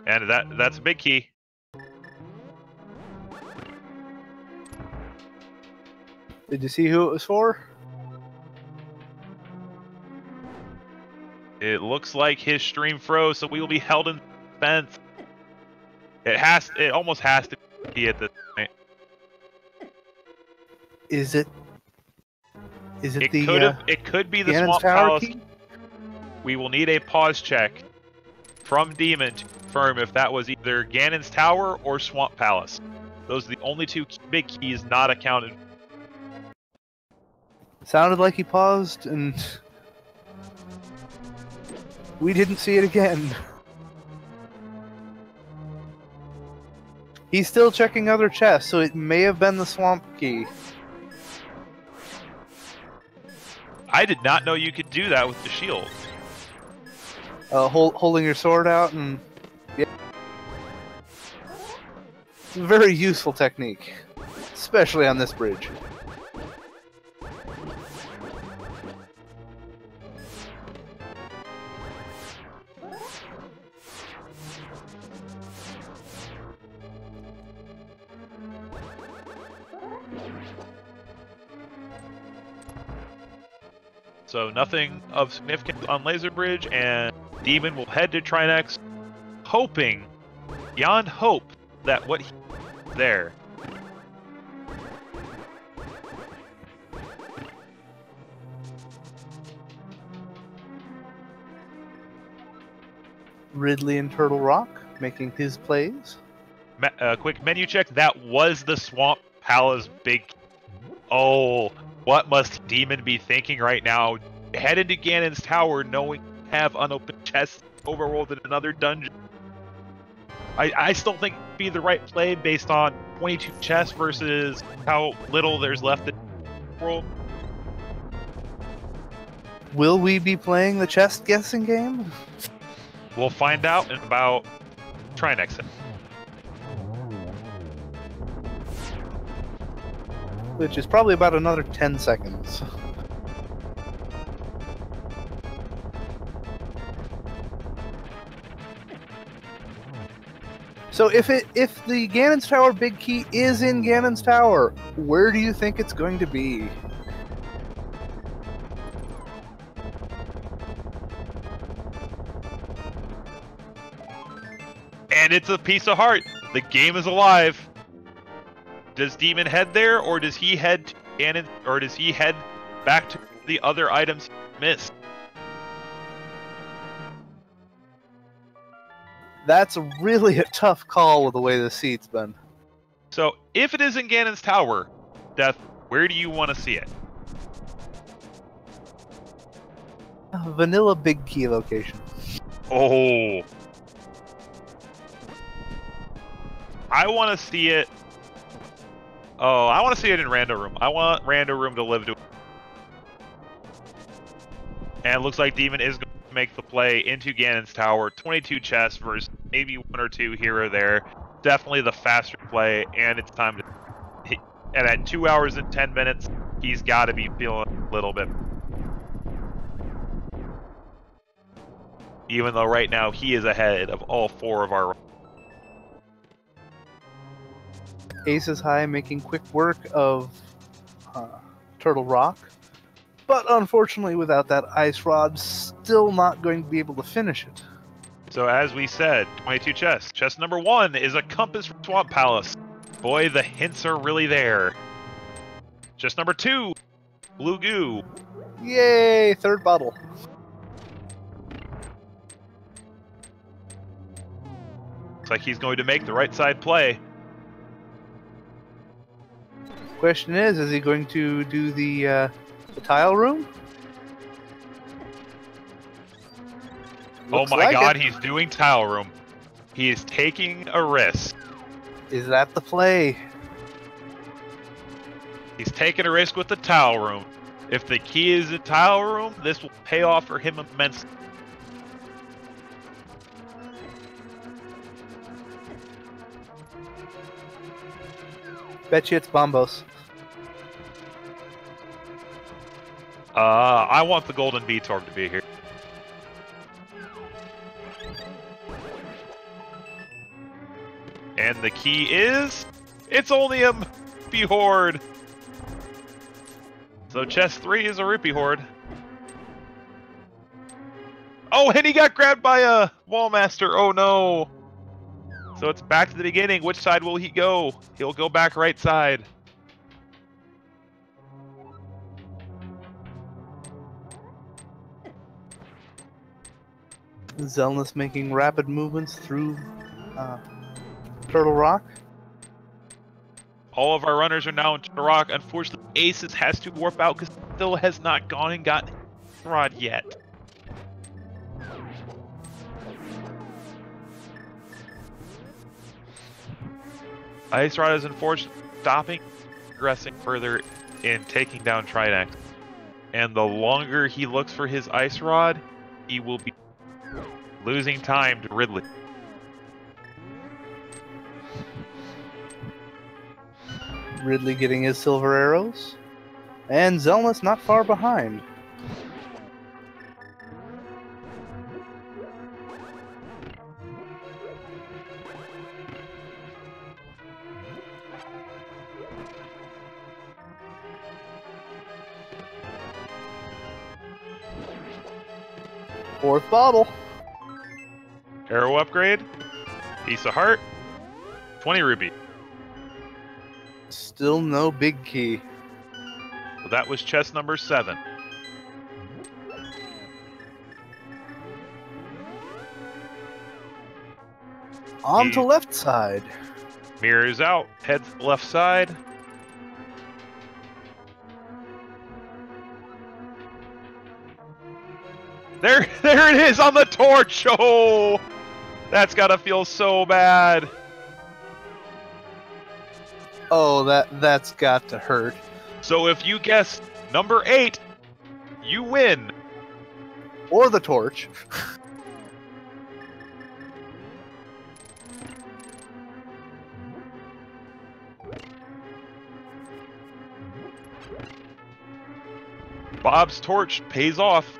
And that's a big key. Did you see who it was for? It looks like his stream froze, so we will be held in suspense. It almost has to be at this point. Is it? Is it It could be the Ganon's Swamp Tower Palace. key? We will need a pause check from Demon to confirm if that was either Ganon's Tower or Swamp Palace. Those are the only two big keys not accounted. Sounded like he paused, and we didn't see it again. He's still checking other chests, so it may have been the swamp key. I did not know you could do that with the shield. Holding your sword out, and yeah. Very useful technique, especially on this bridge. So nothing of significance on Laser Bridge, and Demon will head to Trinex, hoping, beyond hope, that what he there. Ridley and Turtle Rock making his plays. Quick menu check. That was the Swamp Palace big. Oh, what must Demon be thinking right now? Head into Ganon's Tower, knowing have unopened chests overworld in another dungeon. I still think it'd be the right play based on 22 chests versus how little there's left in the world. Will we be playing the chest guessing game? We'll find out in about Trinex. Which is probably about another 10 seconds. So if the Ganon's Tower big key is in Ganon's Tower, where do you think it's going to be? And it's a piece of heart. The game is alive. Does Demon head there, or does he head to Ganon, or does he head back to the other items he missed? That's really a tough call with the way the seat's been. So, if it is in Ganon's Tower, Death, where do you want to see it? Vanilla big key location. Oh. I want to see it. Oh, I want to see it in Rando Room. I want Rando Room to live to. And it looks like Demon is going to make the play into Ganon's Tower. 22 chests versus maybe one or two here or there. Definitely the faster play, and it's time to. And at 2 hours and 10 minutes, he's got to be feeling a little bit. Even though right now he is ahead of all four of our. AcesHigh making quick work of Turtle Rock, but unfortunately without that ice rod, still not going to be able to finish it. So as we said, 22 chests. Chest number 1 is a compass from Swamp Palace. Boy, the hints are really there. Chest number 2, blue goo. Yay, third bottle. Looks like he's going to make the right side play. Question is he going to do the tile room? Looks oh my god, he's doing tile room. He is taking a risk. Is that the play? He's taking a risk with the tile room. If the key is in tile room, this will pay off for him immensely. Bet you it's Bombos. I want the golden Beatorg to be here. And the key is... It's only a Rupee Horde! So chest 3 is a Rupee Horde. Oh, and he got grabbed by a Wallmaster. Oh no. So it's back to the beginning. Which side will he go? He'll go back right side. Xelnas making rapid movements through Turtle Rock. All of our runners are now in Turtle Rock. Unfortunately, Aces has to warp out because still has not gone and gotten his rod yet. Ice Rod is unfortunately stopping, progressing further in taking down Trinex. And the longer he looks for his Ice Rod, he will be losing time to Ridley. Ridley getting his silver arrows. And Xelnas not far behind. Fourth bottle. Arrow upgrade, piece of heart, 20 rupee. Still no big key. So that was chest number 7. On to left side. Mirrors out, heads to the left side. There it is on the torch. Oh, that's gotta feel so bad. Oh, that's got to hurt. So if you guess number 8, you win. Or the torch. Bob's torch pays off.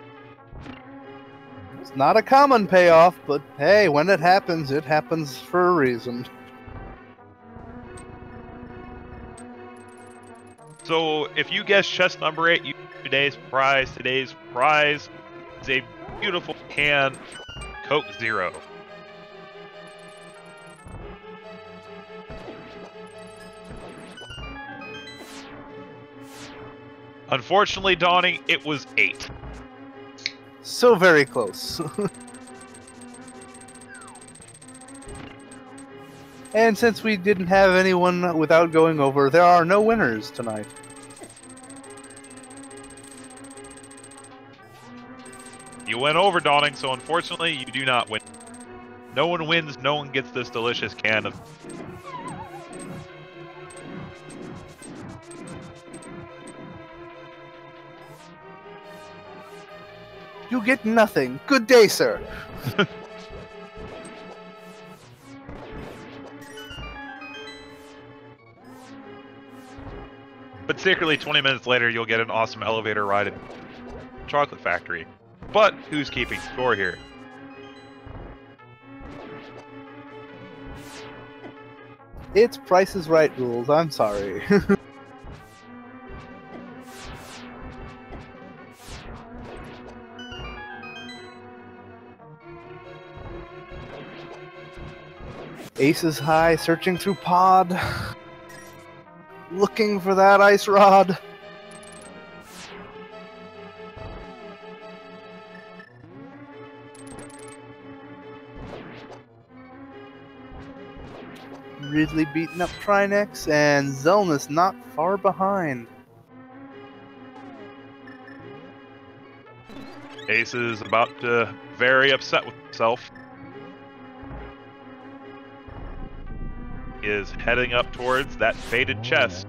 It's not a common payoff, but hey, when it happens for a reason. So if you guess chest number 8, you today's prize. Today's prize is a beautiful can Coke Zero. Unfortunately, Dawning, it was 8. So very close. And since we didn't have anyone without going over, there are no winners tonight. You went over, Dawning, so unfortunately you do not win. No one wins, no one gets this delicious can of... You get nothing. Good day, sir. But secretly, 20 minutes later, you'll get an awesome elevator ride in Chocolate Factory. But who's keeping score here? It's Price is Right rules. I'm sorry. Aces High searching through pod. Looking for that ice rod. Ridley beating up Trinex, and Xelnas not far behind. Ace is about to very upset with himself. He is heading up towards that faded chest.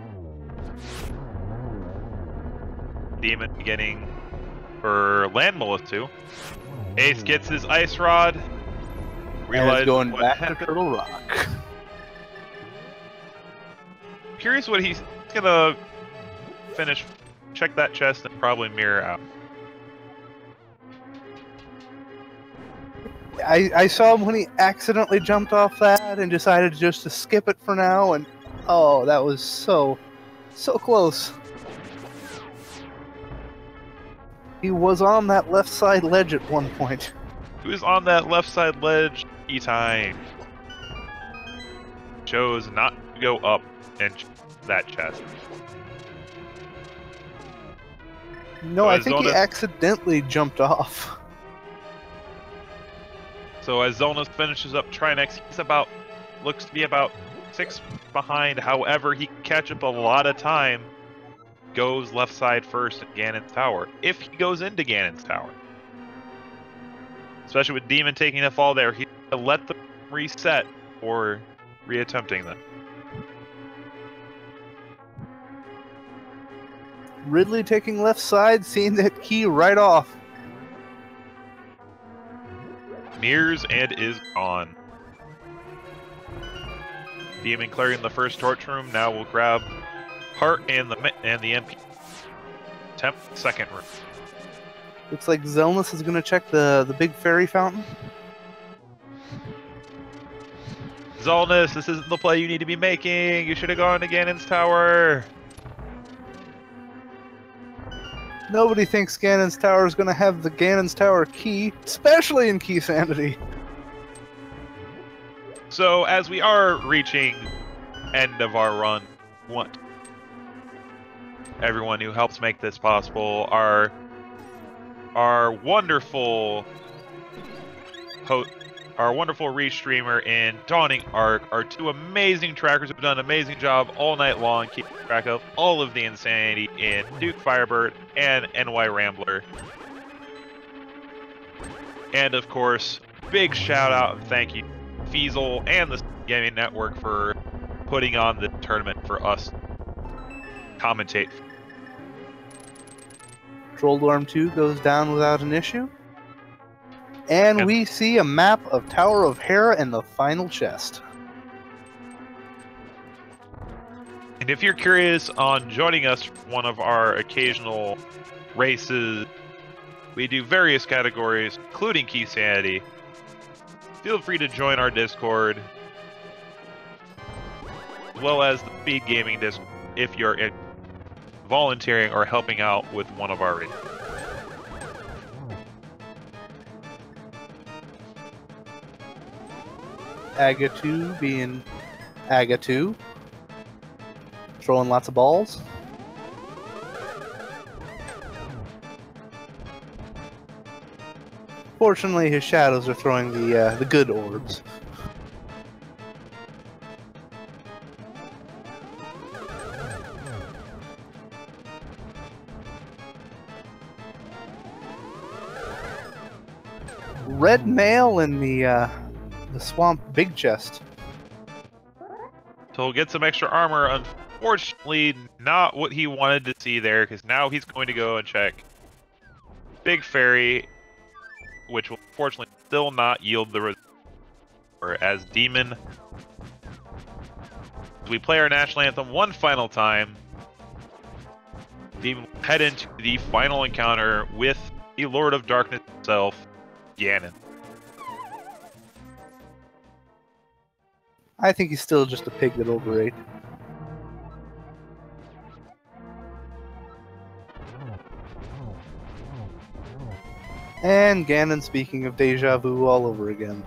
Demon beginning for Landmolith too. Ace gets his ice rod. Realizes going back to Turtle Rock. Curious what he's gonna finish. Check that chest and probably mirror out. I saw him when he accidentally jumped off that and decided just to skip it for now, and oh, that was so close. He was on that left side ledge at one point. Who's on that left side ledge? E-Time. Chose not to go up and that chest. No, So I as think he Xelnas- accidentally jumped off. So as Xelnas finishes up Trinex, he's looks to be about 6 behind. However, he can catch up a lot of time. Goes left side first at Ganon's tower. If he goes into Ganon's tower. Especially with Demon taking the fall there, he's going to let them reset or reattempting them. Ridley taking left side, seeing that key right off. Mirrors and is gone. Demon clearing the first torch room. Now we'll grab Heart and the MP. Temp second room. Looks like Xelnas is going to check the big fairy fountain. Xelnas, this isn't the play you need to be making. You should have gone to Ganon's tower. Nobody thinks Ganon's tower is going to have the Ganon's tower key, especially in Keysanity. So as we are reaching end of our run, want everyone who helps make this possible, our wonderful our wonderful restreamer and Dawning Arc, our two amazing trackers who've done an amazing job all night long keeping track of all of the insanity in Duke Firebird and NY Rambler. And of course, big shout out and thank you Feasel and the Gaming Network for putting on the tournament for us commentate. Trolldorm 2 goes down without an issue. And we see a map of Tower of Hera and the final chest. And if you're curious on joining us for one of our occasional races, we do various categories, including Keysanity. Feel free to join our Discord, as well as the Speed Gaming Discord if you're volunteering or helping out with one of our races. Agatu being Agatu. Throwing lots of balls. Fortunately, his shadows are throwing the good orbs. Red mail in the swamp big chest. So he'll get some extra armor. Unfortunately, not what he wanted to see there, because now he's going to go and check Big Fairy, which will unfortunately still not yield the result. As Demon, we play our national anthem one final time. Demon will head into the final encounter with the Lord of Darkness himself, Ganon. I think he's still just a pig that overate. And Ganon speaking of deja vu all over again.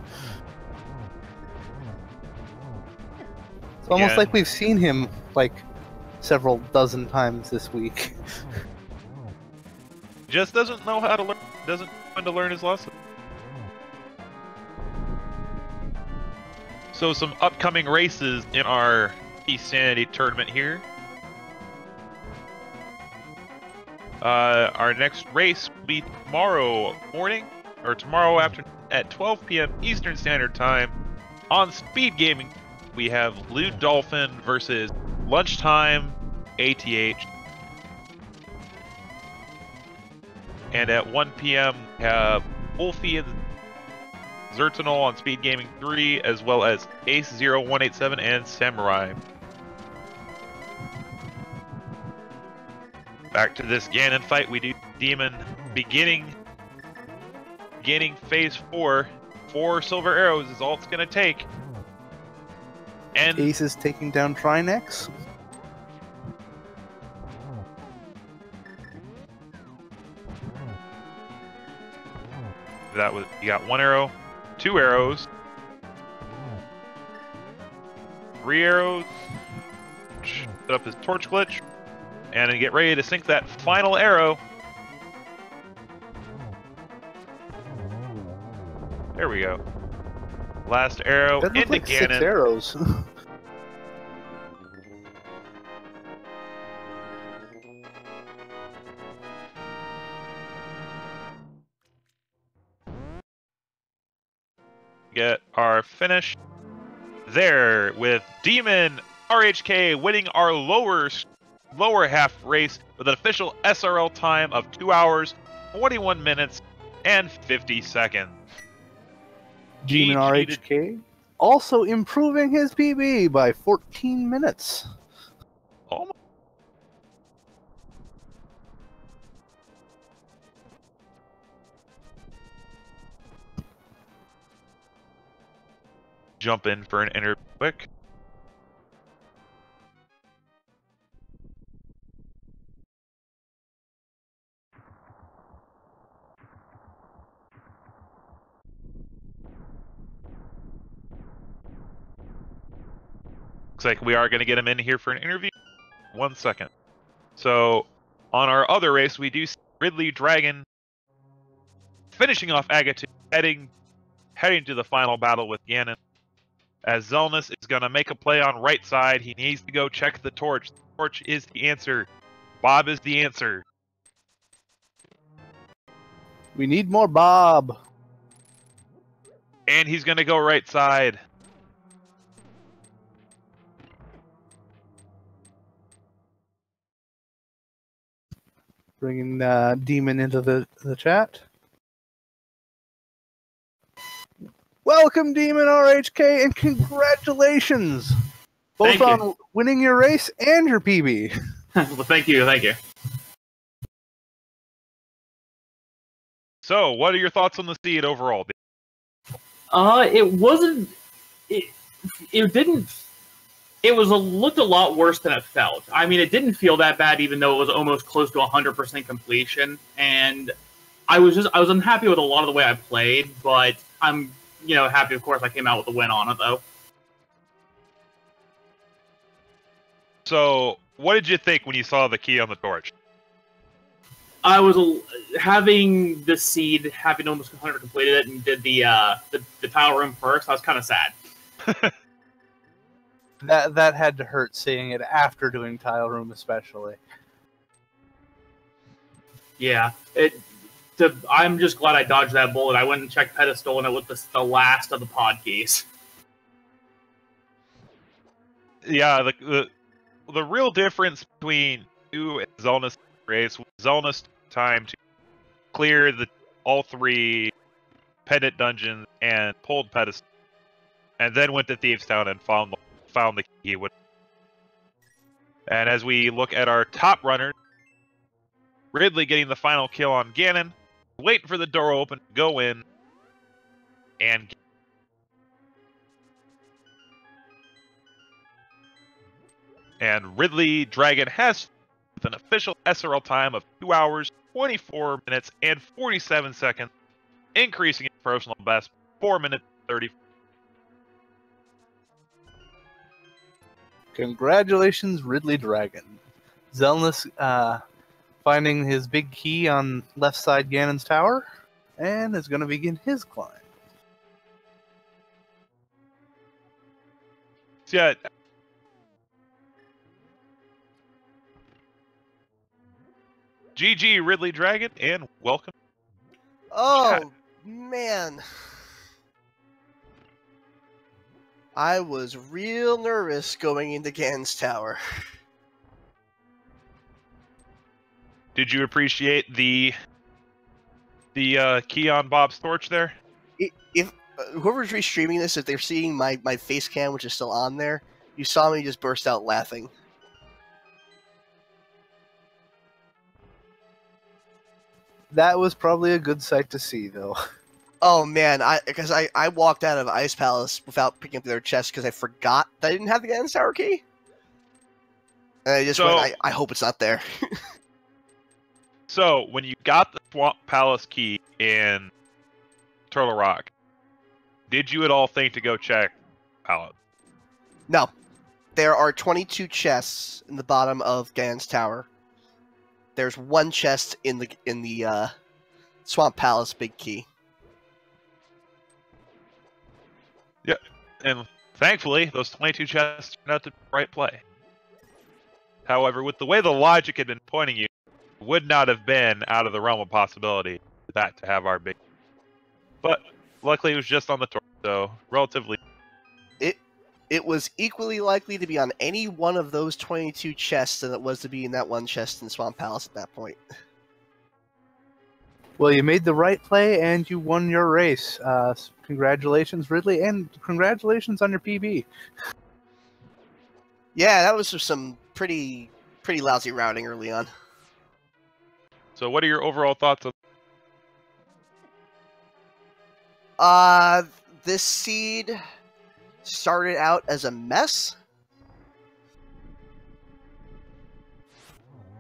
It's almost like we've seen him like several dozen times this week. Just doesn't know how to learn, doesn't want to learn his lesson. So some upcoming races in our Keysanity tournament here. Our next race will be tomorrow morning, or tomorrow afternoon at 12 p.m. Eastern Standard Time. On Speed Gaming, we have Lewd Dolphin versus Lunchtime ATH. And at 1 p.m. we have Wolfie and Zertanol on Speed Gaming 3, as well as Ace0187 and Samurai. Back to this Ganon fight, we do Demon beginning phase 4. 4 silver arrows is all it's going to take. And Ace is taking down Trinex. That was, you got 1 arrow, 2 arrows, 3 arrows. Set up his torch glitch, and then get ready to sink that final arrow. There we go. Last arrow That into looked like 6 Ganon. arrows. Get our finish there with DemonRHK winning our lower half race with an official SRL time of 2 hours, 21 minutes, and 50 seconds. DemonRHK also improving his PB by 14 minutes. Oh my. Jump in for an interview quick. Looks like we are going to get him in here for an interview. 1 second. So, on our other race, we do see RidleyDragon finishing off Agatu, heading to the final battle with Ganon. As Xelnas is going to make a play on right side, he needs to go check the torch. The torch is the answer. Bob is the answer. We need more Bob. And he's going to go right side. Bringing Demon into the chat. Welcome, DemonRHK, and congratulations! Both on winning your race and your PB. Well, thank you. So, what are your thoughts on the seed overall? It wasn't. It didn't. It looked a lot worse than it felt. I mean, it didn't feel that bad, even though it was almost close to 100% completion. And I was unhappy with a lot of the way I played, but I'm, happy. Of course, I came out with a win on it, though. So, what did you think when you saw the key on the torch? I was having the seed, having almost 100 completed it, and did the tile room first. I was kind of sad. That had to hurt seeing it after doing tile room, especially. Yeah, I'm just glad I dodged that bullet. I went and checked pedestal, and it was the last of the pod keys. Yeah, the real difference between you and Xelnas race was Xelnas time to clear all 3 pendant dungeons and pulled pedestal, and then went to Thieves Town and found the key. And as we look at our top runner, Ridley getting the final kill on Ganon, waiting for the door open to go in, and RidleyDragon has an official SRL time of 2 hours, 24 minutes, and 47 seconds, increasing his personal best 4 minutes 30. Congratulations, RidleyDragon. Xelnas finding his big key on left side Ganon's tower, and is going to begin his climb. So yeah, GG RidleyDragon, and welcome. Oh, man. I was real nervous going into Ganon's tower. Did you appreciate the key on Bob's torch there? If whoever's restreaming this, if they're seeing my face cam, which is still on there, you saw me just burst out laughing. That was probably a good sight to see, though. Oh man, because I walked out of Ice Palace without picking up their chest because I forgot that I didn't have the Ganon's tower key. And I just went, I hope it's not there. So, when you got the Swamp Palace key in Turtle Rock, did you at all think to go check Pallet? No. There are 22 chests in the bottom of Ganon's Tower. There's one chest in the Swamp Palace Big Key. Yeah, and thankfully, those 22 chests turned out to be the right play. However, with the way the logic had been pointing you, it would not have been out of the realm of possibility for that to have our big. But luckily, it was just on the torch, so relatively. It was equally likely to be on any one of those 22 chests than it was to be in that one chest in Swamp Palace at that point. Well, you made the right play and you won your race. Congratulations, Ridley, and congratulations on your PB. Yeah, that was some pretty lousy routing early on. So, what are your overall thoughts on? This seed started out as a mess.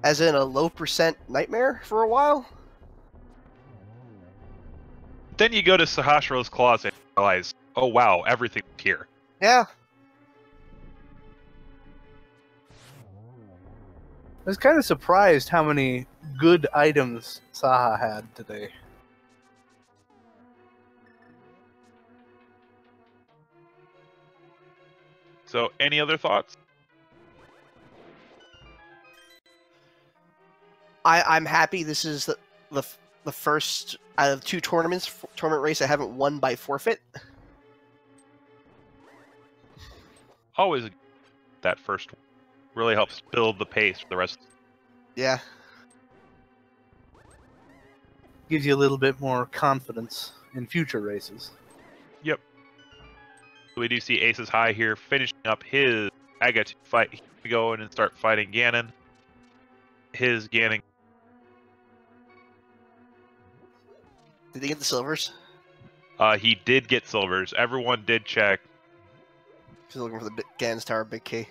As in a low percent nightmare for a while. Then you go to Sahasra's closet and realize, oh wow, everything's here. Yeah. I was kind of surprised how many good items Saha had today. So, any other thoughts? I'm happy this is the first out of 2 tournament race I haven't won by forfeit. Always that first one really helps build the pace for the rest. Yeah. Gives you a little bit more confidence in future races. Yep. We do see AcesHigh here finishing up his Agate fight. He can go in and start fighting Ganon. His Ganon. Did he get the silvers? He did get silvers. Everyone did check. He's looking for the Ganon's Tower Big Key.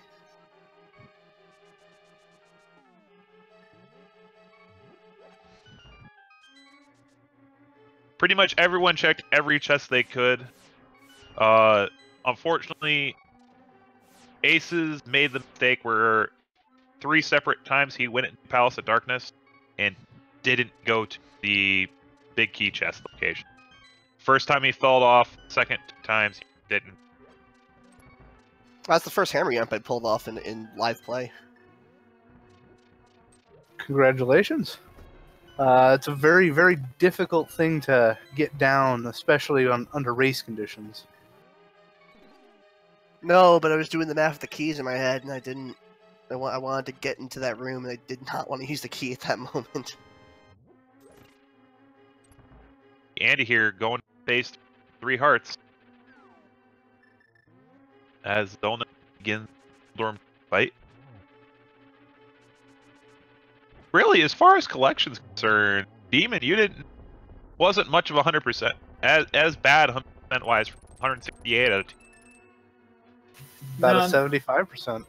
Pretty much everyone checked every chest they could. Unfortunately, Aces made the mistake where 3 separate times he went into Palace of Darkness and didn't go to the Big Key chest location. First time he fell off, second times he didn't. That's the first hammer jump I pulled off in live play. Congratulations. It's a very, very difficult thing to get down, especially under race conditions. No, but I was doing the math with the keys in my head, and I didn't. I wanted to get into that room, and I did not want to use the key at that moment. Andy here going to face 3 hearts. As Xelnas begins the Storm fight. Really, as far as collection's concerned, Demon, you wasn't much of 100%. As bad 100% wise, 168 out of 2. About a 75%.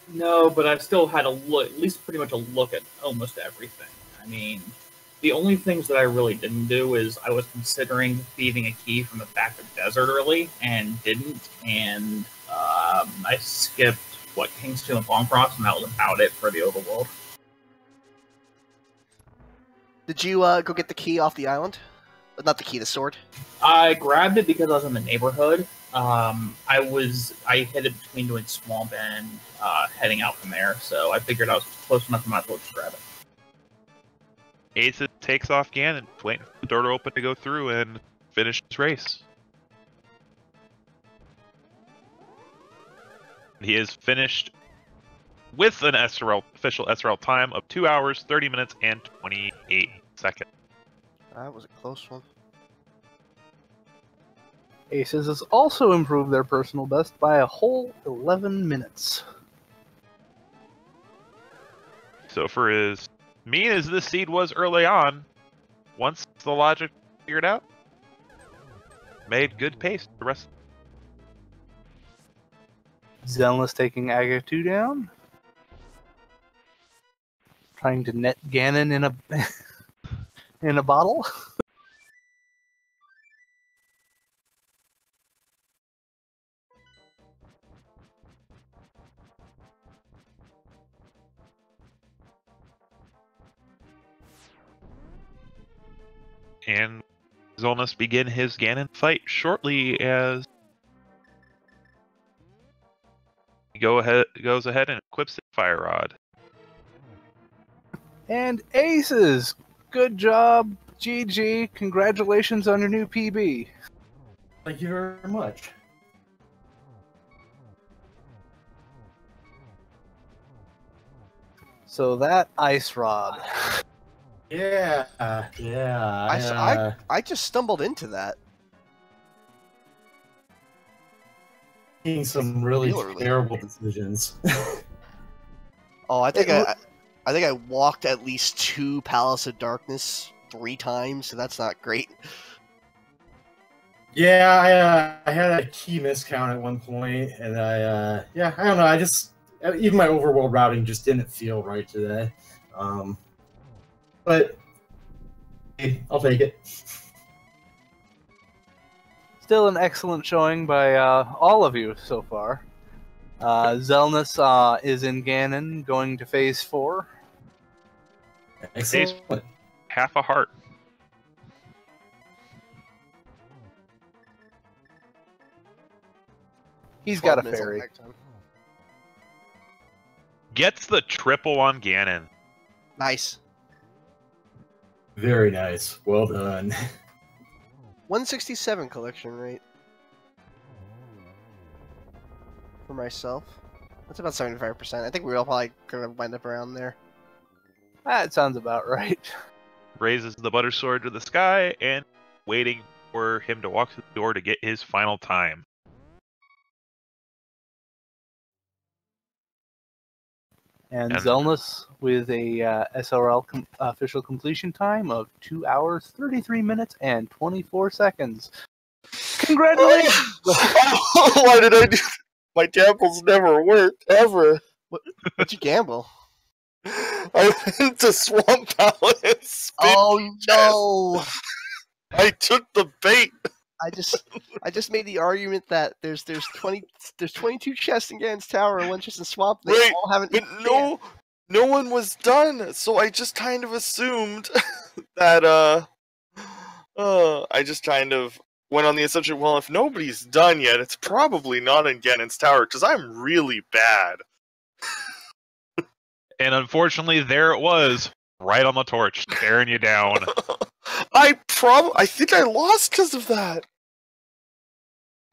No, but I still had a look, at least pretty much a look at almost everything. I mean, the only things that I really didn't do is I was considering thieving a key from the back of the desert early and didn't, and I skipped King's Tomb and Bonfrost, and that was about it for the overworld. Did you go get the key off the island? Not the key, the sword. I grabbed it because I was in the neighborhood. I hit it between doing Swamp and heading out from there, so I figured I was close enough to my to grab it. Aces takes off Ganon, waiting for the door to open to go through and finish his race. He is finished with an official SRL time of 2 hours, 30 minutes, and 28 seconds. That was a close one. Aces has also improved their personal best by a whole 11 minutes. So for as mean as this seed was early on, once the logic figured out, made good pace the rest. Xelnas taking Aga 2 down. Trying to net Ganon in a in a bottle. And Xelnas begin his Ganon fight shortly as he goes ahead and equips the Fire Rod. And Aces, good job, GG. Congratulations on your new PB. Thank you very much. So that Ice Rod. Yeah, I just stumbled into that. Making some really Really? terrible decisions. Oh, I think I walked at least 2 Palace of Darkness 3 times, so that's not great. Yeah, I had a key miscount at one point, and I don't know. I just even my overworld routing just didn't feel right today. But hey, I'll take it. Still an excellent showing by all of you so far. Xelnas is in Ganon, going to phase 4. Excellent. Half a heart. He's got a 12 minutes fairy. back time. Gets the triple on Ganon. Nice. Very nice. Well done. 167 collection rate. For myself. That's about 75%. I think we're all probably going to wind up around there. That sounds about right. Raises the butter sword to the sky and waiting for him to walk through the door to get his final time. And And- Xelnas with a SRL official completion time of 2 hours, 33 minutes, and 24 seconds. Congratulations! Why did I do? My gambles never worked ever. What'd you gamble? I went to Swamp Palace. Oh no! I took the bait. I just made the argument that there's 22 chests in Ganon's Tower and 1 chest in Swamp. They Right, all haven't. But no one was done, so I just kind of assumed that I just kind of went on the assumption, well, if nobody's done yet, it's probably not in Ganon's Tower because I'm really bad. And unfortunately, there it was, right on the torch, staring you down. I think I lost because of that.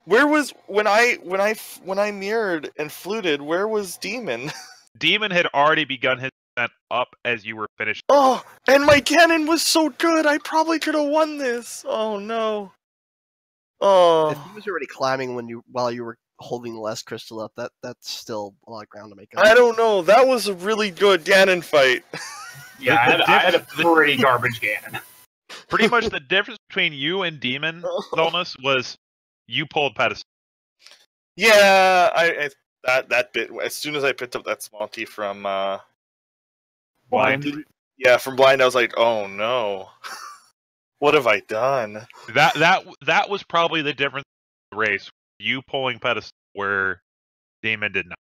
Where was when I mirrored and fluted? Where was Demon? Demon had already begun his descent up as you were finished. Oh, and my cannon was so good. I probably could have won this. Oh no. Oh. If he was already climbing while you were holding the last crystal up, that's still a lot of ground to make up. I don't know. That was a really good Ganon fight. Yeah, I had a pretty garbage Ganon. Pretty much the difference between you and Demon, Xelnas, was you pulled pedestal. Yeah, I that bit. As soon as I picked up that small key from Blind. Yeah, from Blind, I was like, oh no, what have I done? That was probably the difference in the race. You pulling pedestal where Demon did not.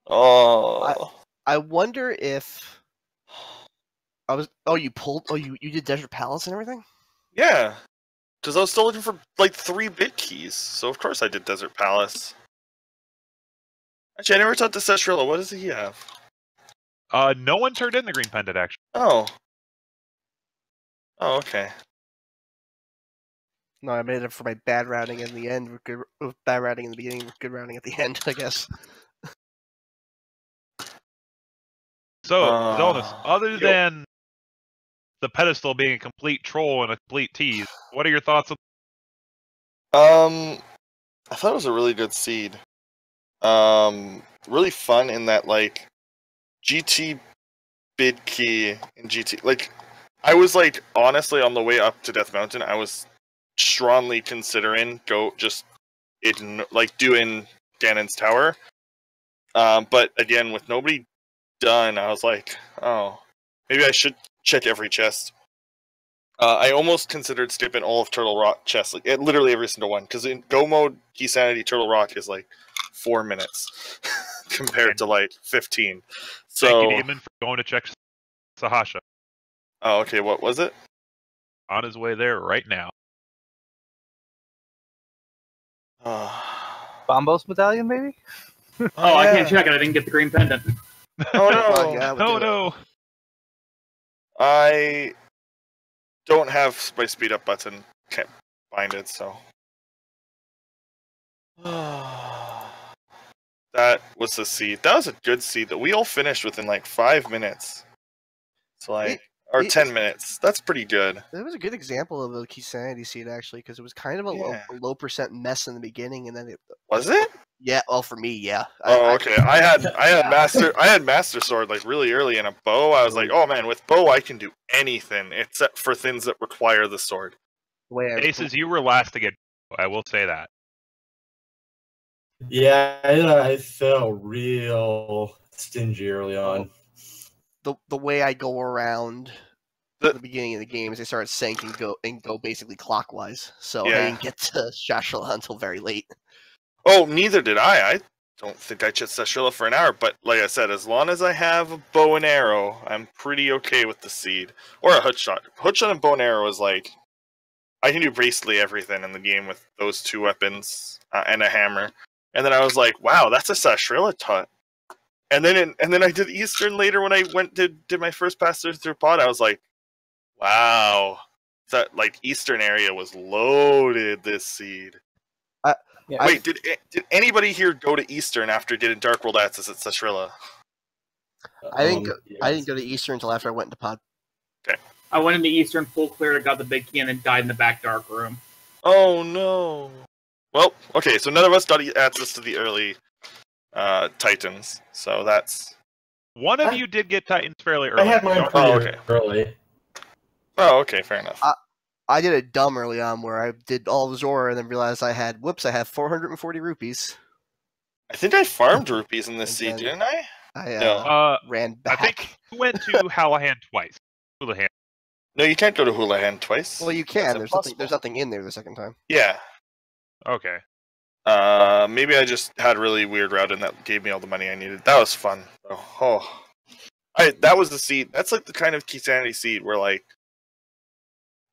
Oh, I wonder if you did Desert Palace and everything? yeah, because I was still looking for like 3 bit keys, so of course I did Desert Palace. Actually, I never talked to Seshrilla. What does he have? No one turned in the green pendant, actually. Oh, okay. No, I made it for my bad routing in the end. Bad routing in the beginning, good routing at the end, I guess. So, Xelnas, other yo. than the pedestal being a complete troll and a complete tease, what are your thoughts on I thought it was a really good seed. Really fun in that, like, GT bid key in GT. Like, I was, like, honestly, on the way up to Death Mountain, I was strongly considering doing Ganon's Tower. But again, with nobody done, I was like, oh, maybe I should check every chest. I almost considered skipping all of Turtle Rock chests, like literally every single one, because in Go mode, Keysanity Turtle Rock is like 4 minutes compared to like 15. So, Thank you, Demon, for going to check Sahasha. oh, okay, what was it? On his way there right now. Bombos Battalion, maybe? Oh, I can't check it. I didn't get the green pendant. Oh no! Well, yeah, we'll Oh do it. no! I don't have my speed up button. Can't find it, so. That was the seed. That was a good seed that we all finished within like 5 minutes. It's like, or 10 minutes. That's pretty good. It was a good example of a Keysanity seed, actually, because it was kind of a low percent mess in the beginning, and then it Was it? Yeah, well, for me, yeah. Oh, okay. I had master sword like really early in a bow. I was like, oh man, with bow I can do anything except for things that require the sword. The way Aces, you were last to get. I will say that. Yeah, I felt real stingy early on. the way I go around at the beginning of the game is I started sync and go basically clockwise. So I didn't get to Shashala until very late. Oh, neither did I. I don't think I just Shashala for an hour, but like I said, as long as I have a bow and arrow, I'm pretty okay with the seed. Or a hookshot. Hookshot and bow and arrow is like, I can do basically everything in the game with those two weapons and a hammer. And then I was like, wow, that's a Shashala tut. And then I did Eastern later when I did my first pass through pod. I was like, wow, that like Eastern area was loaded this seed. Wait, did anybody here go to Eastern after getting Dark World Access at Shashala? I didn't go to Eastern until after I went into pod. Okay. I went into Eastern full clear, got the big key, and then died in the back dark room. Oh no. Well, okay, so none of us got access to the early Titans, so that's... One of you did get Titans fairly early. I had mine pretty early. Oh, okay, fair enough. I did it dumb early on where I did all of Zora and then realized I had 440 rupees. I think I farmed rupees in this seed, didn't I? I ran back. I think you went to Hallahan twice. Houlihan. No, you can't go to Houlihan twice. Well, you can. There's nothing in there the second time. Yeah. Okay. Maybe I just had a really weird route and that gave me all the money I needed. That was fun. That was the seed. That's like the kind of Keysanity seed where like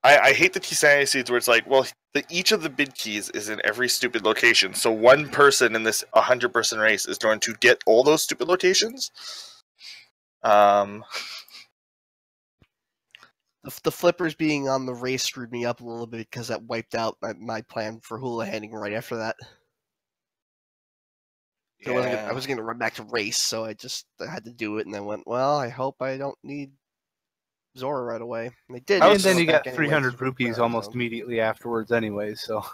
I hate the Keysanity seeds where it's like, well, each of the bid keys is in every stupid location. So one person in this 100-person race is going to get all those stupid locations. The flippers being on the race screwed me up a little bit because that wiped out my plan for hula-handing right after that. So I was going to run back to race, so I had to do it, and then went, well, I hope I don't need Zora right away. And they did. And then you got 300 rupees almost immediately afterwards anyway, so...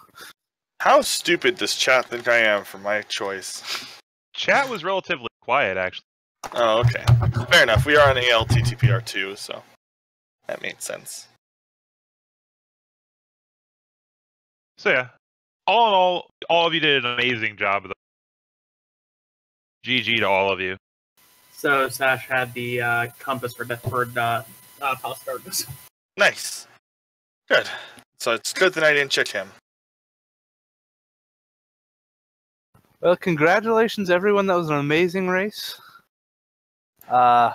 How stupid does chat think I am for my choice? Chat was relatively quiet, actually. Oh, okay. Fair enough. We are on ALTTPR 2, so that made sense. So yeah, all in all of you did an amazing job. GG to all of you. So Sash had the compass for Deathbird Palace Darkness. Nice. Good. So it's good that I didn't check him. Well, congratulations, everyone. That was an amazing race. As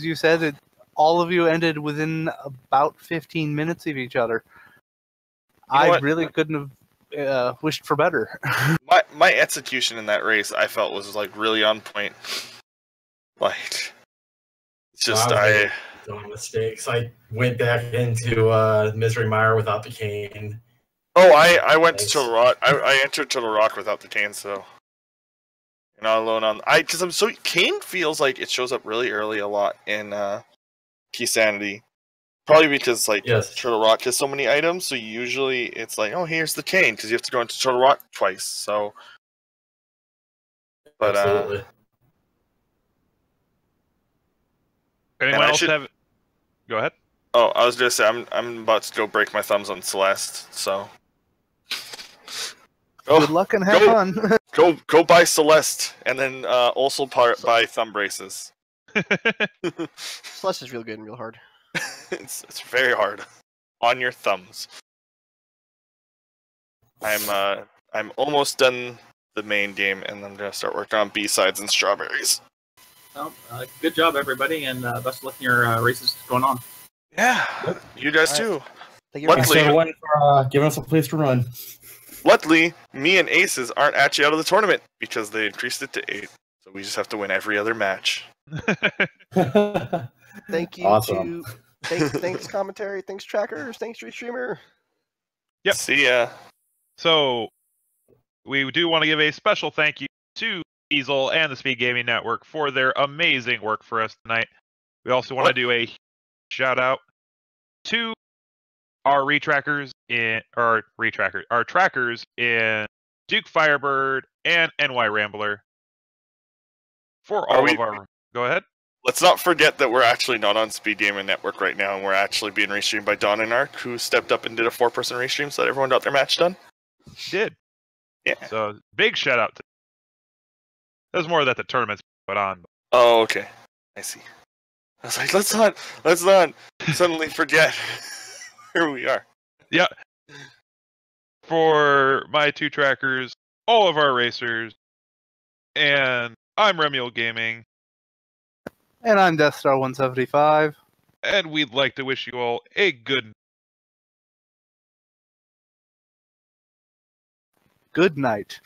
you said, all of you ended within about 15 minutes of each other. I really couldn't have wished for better. My execution in that race, I felt, was like really on point. Like, it's just dumb mistakes. I went back into Misery Mire without the cane. Oh, I went to Turtle Rock. I entered Turtle Rock without the cane, so you're not alone on. Because I'm so cane feels like it shows up really early a lot in Keysanity. Probably because like Turtle Rock has so many items, so usually it's like, oh, here's the cane because you have to go into Turtle Rock twice. So, but absolutely. Anyone else have? Go ahead. Oh, I was gonna say I'm about to go break my thumbs on Celeste, so. Good luck and have fun. Go buy Celeste, and then also buy thumb braces. Celeste is real good and real hard. It's very hard on your thumbs. I'm almost done the main game, and I'm gonna start working on B-sides and strawberries. Well, good job, everybody, and best of luck in your races going on. Yeah, you guys too. Thank you. Luckily- Thanks everyone for giving us a place to run. Luckily, me and Aces aren't actually out of the tournament because they increased it to 8. So we just have to win every other match. Thank you Awesome. thanks commentary, thanks trackers, thanks Restreamer. Yep. See ya. So, we do want to give a special thank you to Diesel and the Speed Gaming Network for their amazing work for us tonight. We also want to do a shout out to our trackers in Duke Firebird and NY Rambler for all of our. Go ahead. Let's not forget that we're actually not on Speed Gaming Network right now, and we're actually being restreamed by DemonRHK, who stepped up and did a 4-person restream so that everyone got their match done. Did. Yeah. So big shout out to. There's more that the tournament's put on. Oh, okay. I see. I was like, let's not suddenly forget where we are. Yeah. For my 2 trackers, all of our racers, and I'm Remiel Gaming. And I'm Deathstar175. And we'd like to wish you all a good Good night.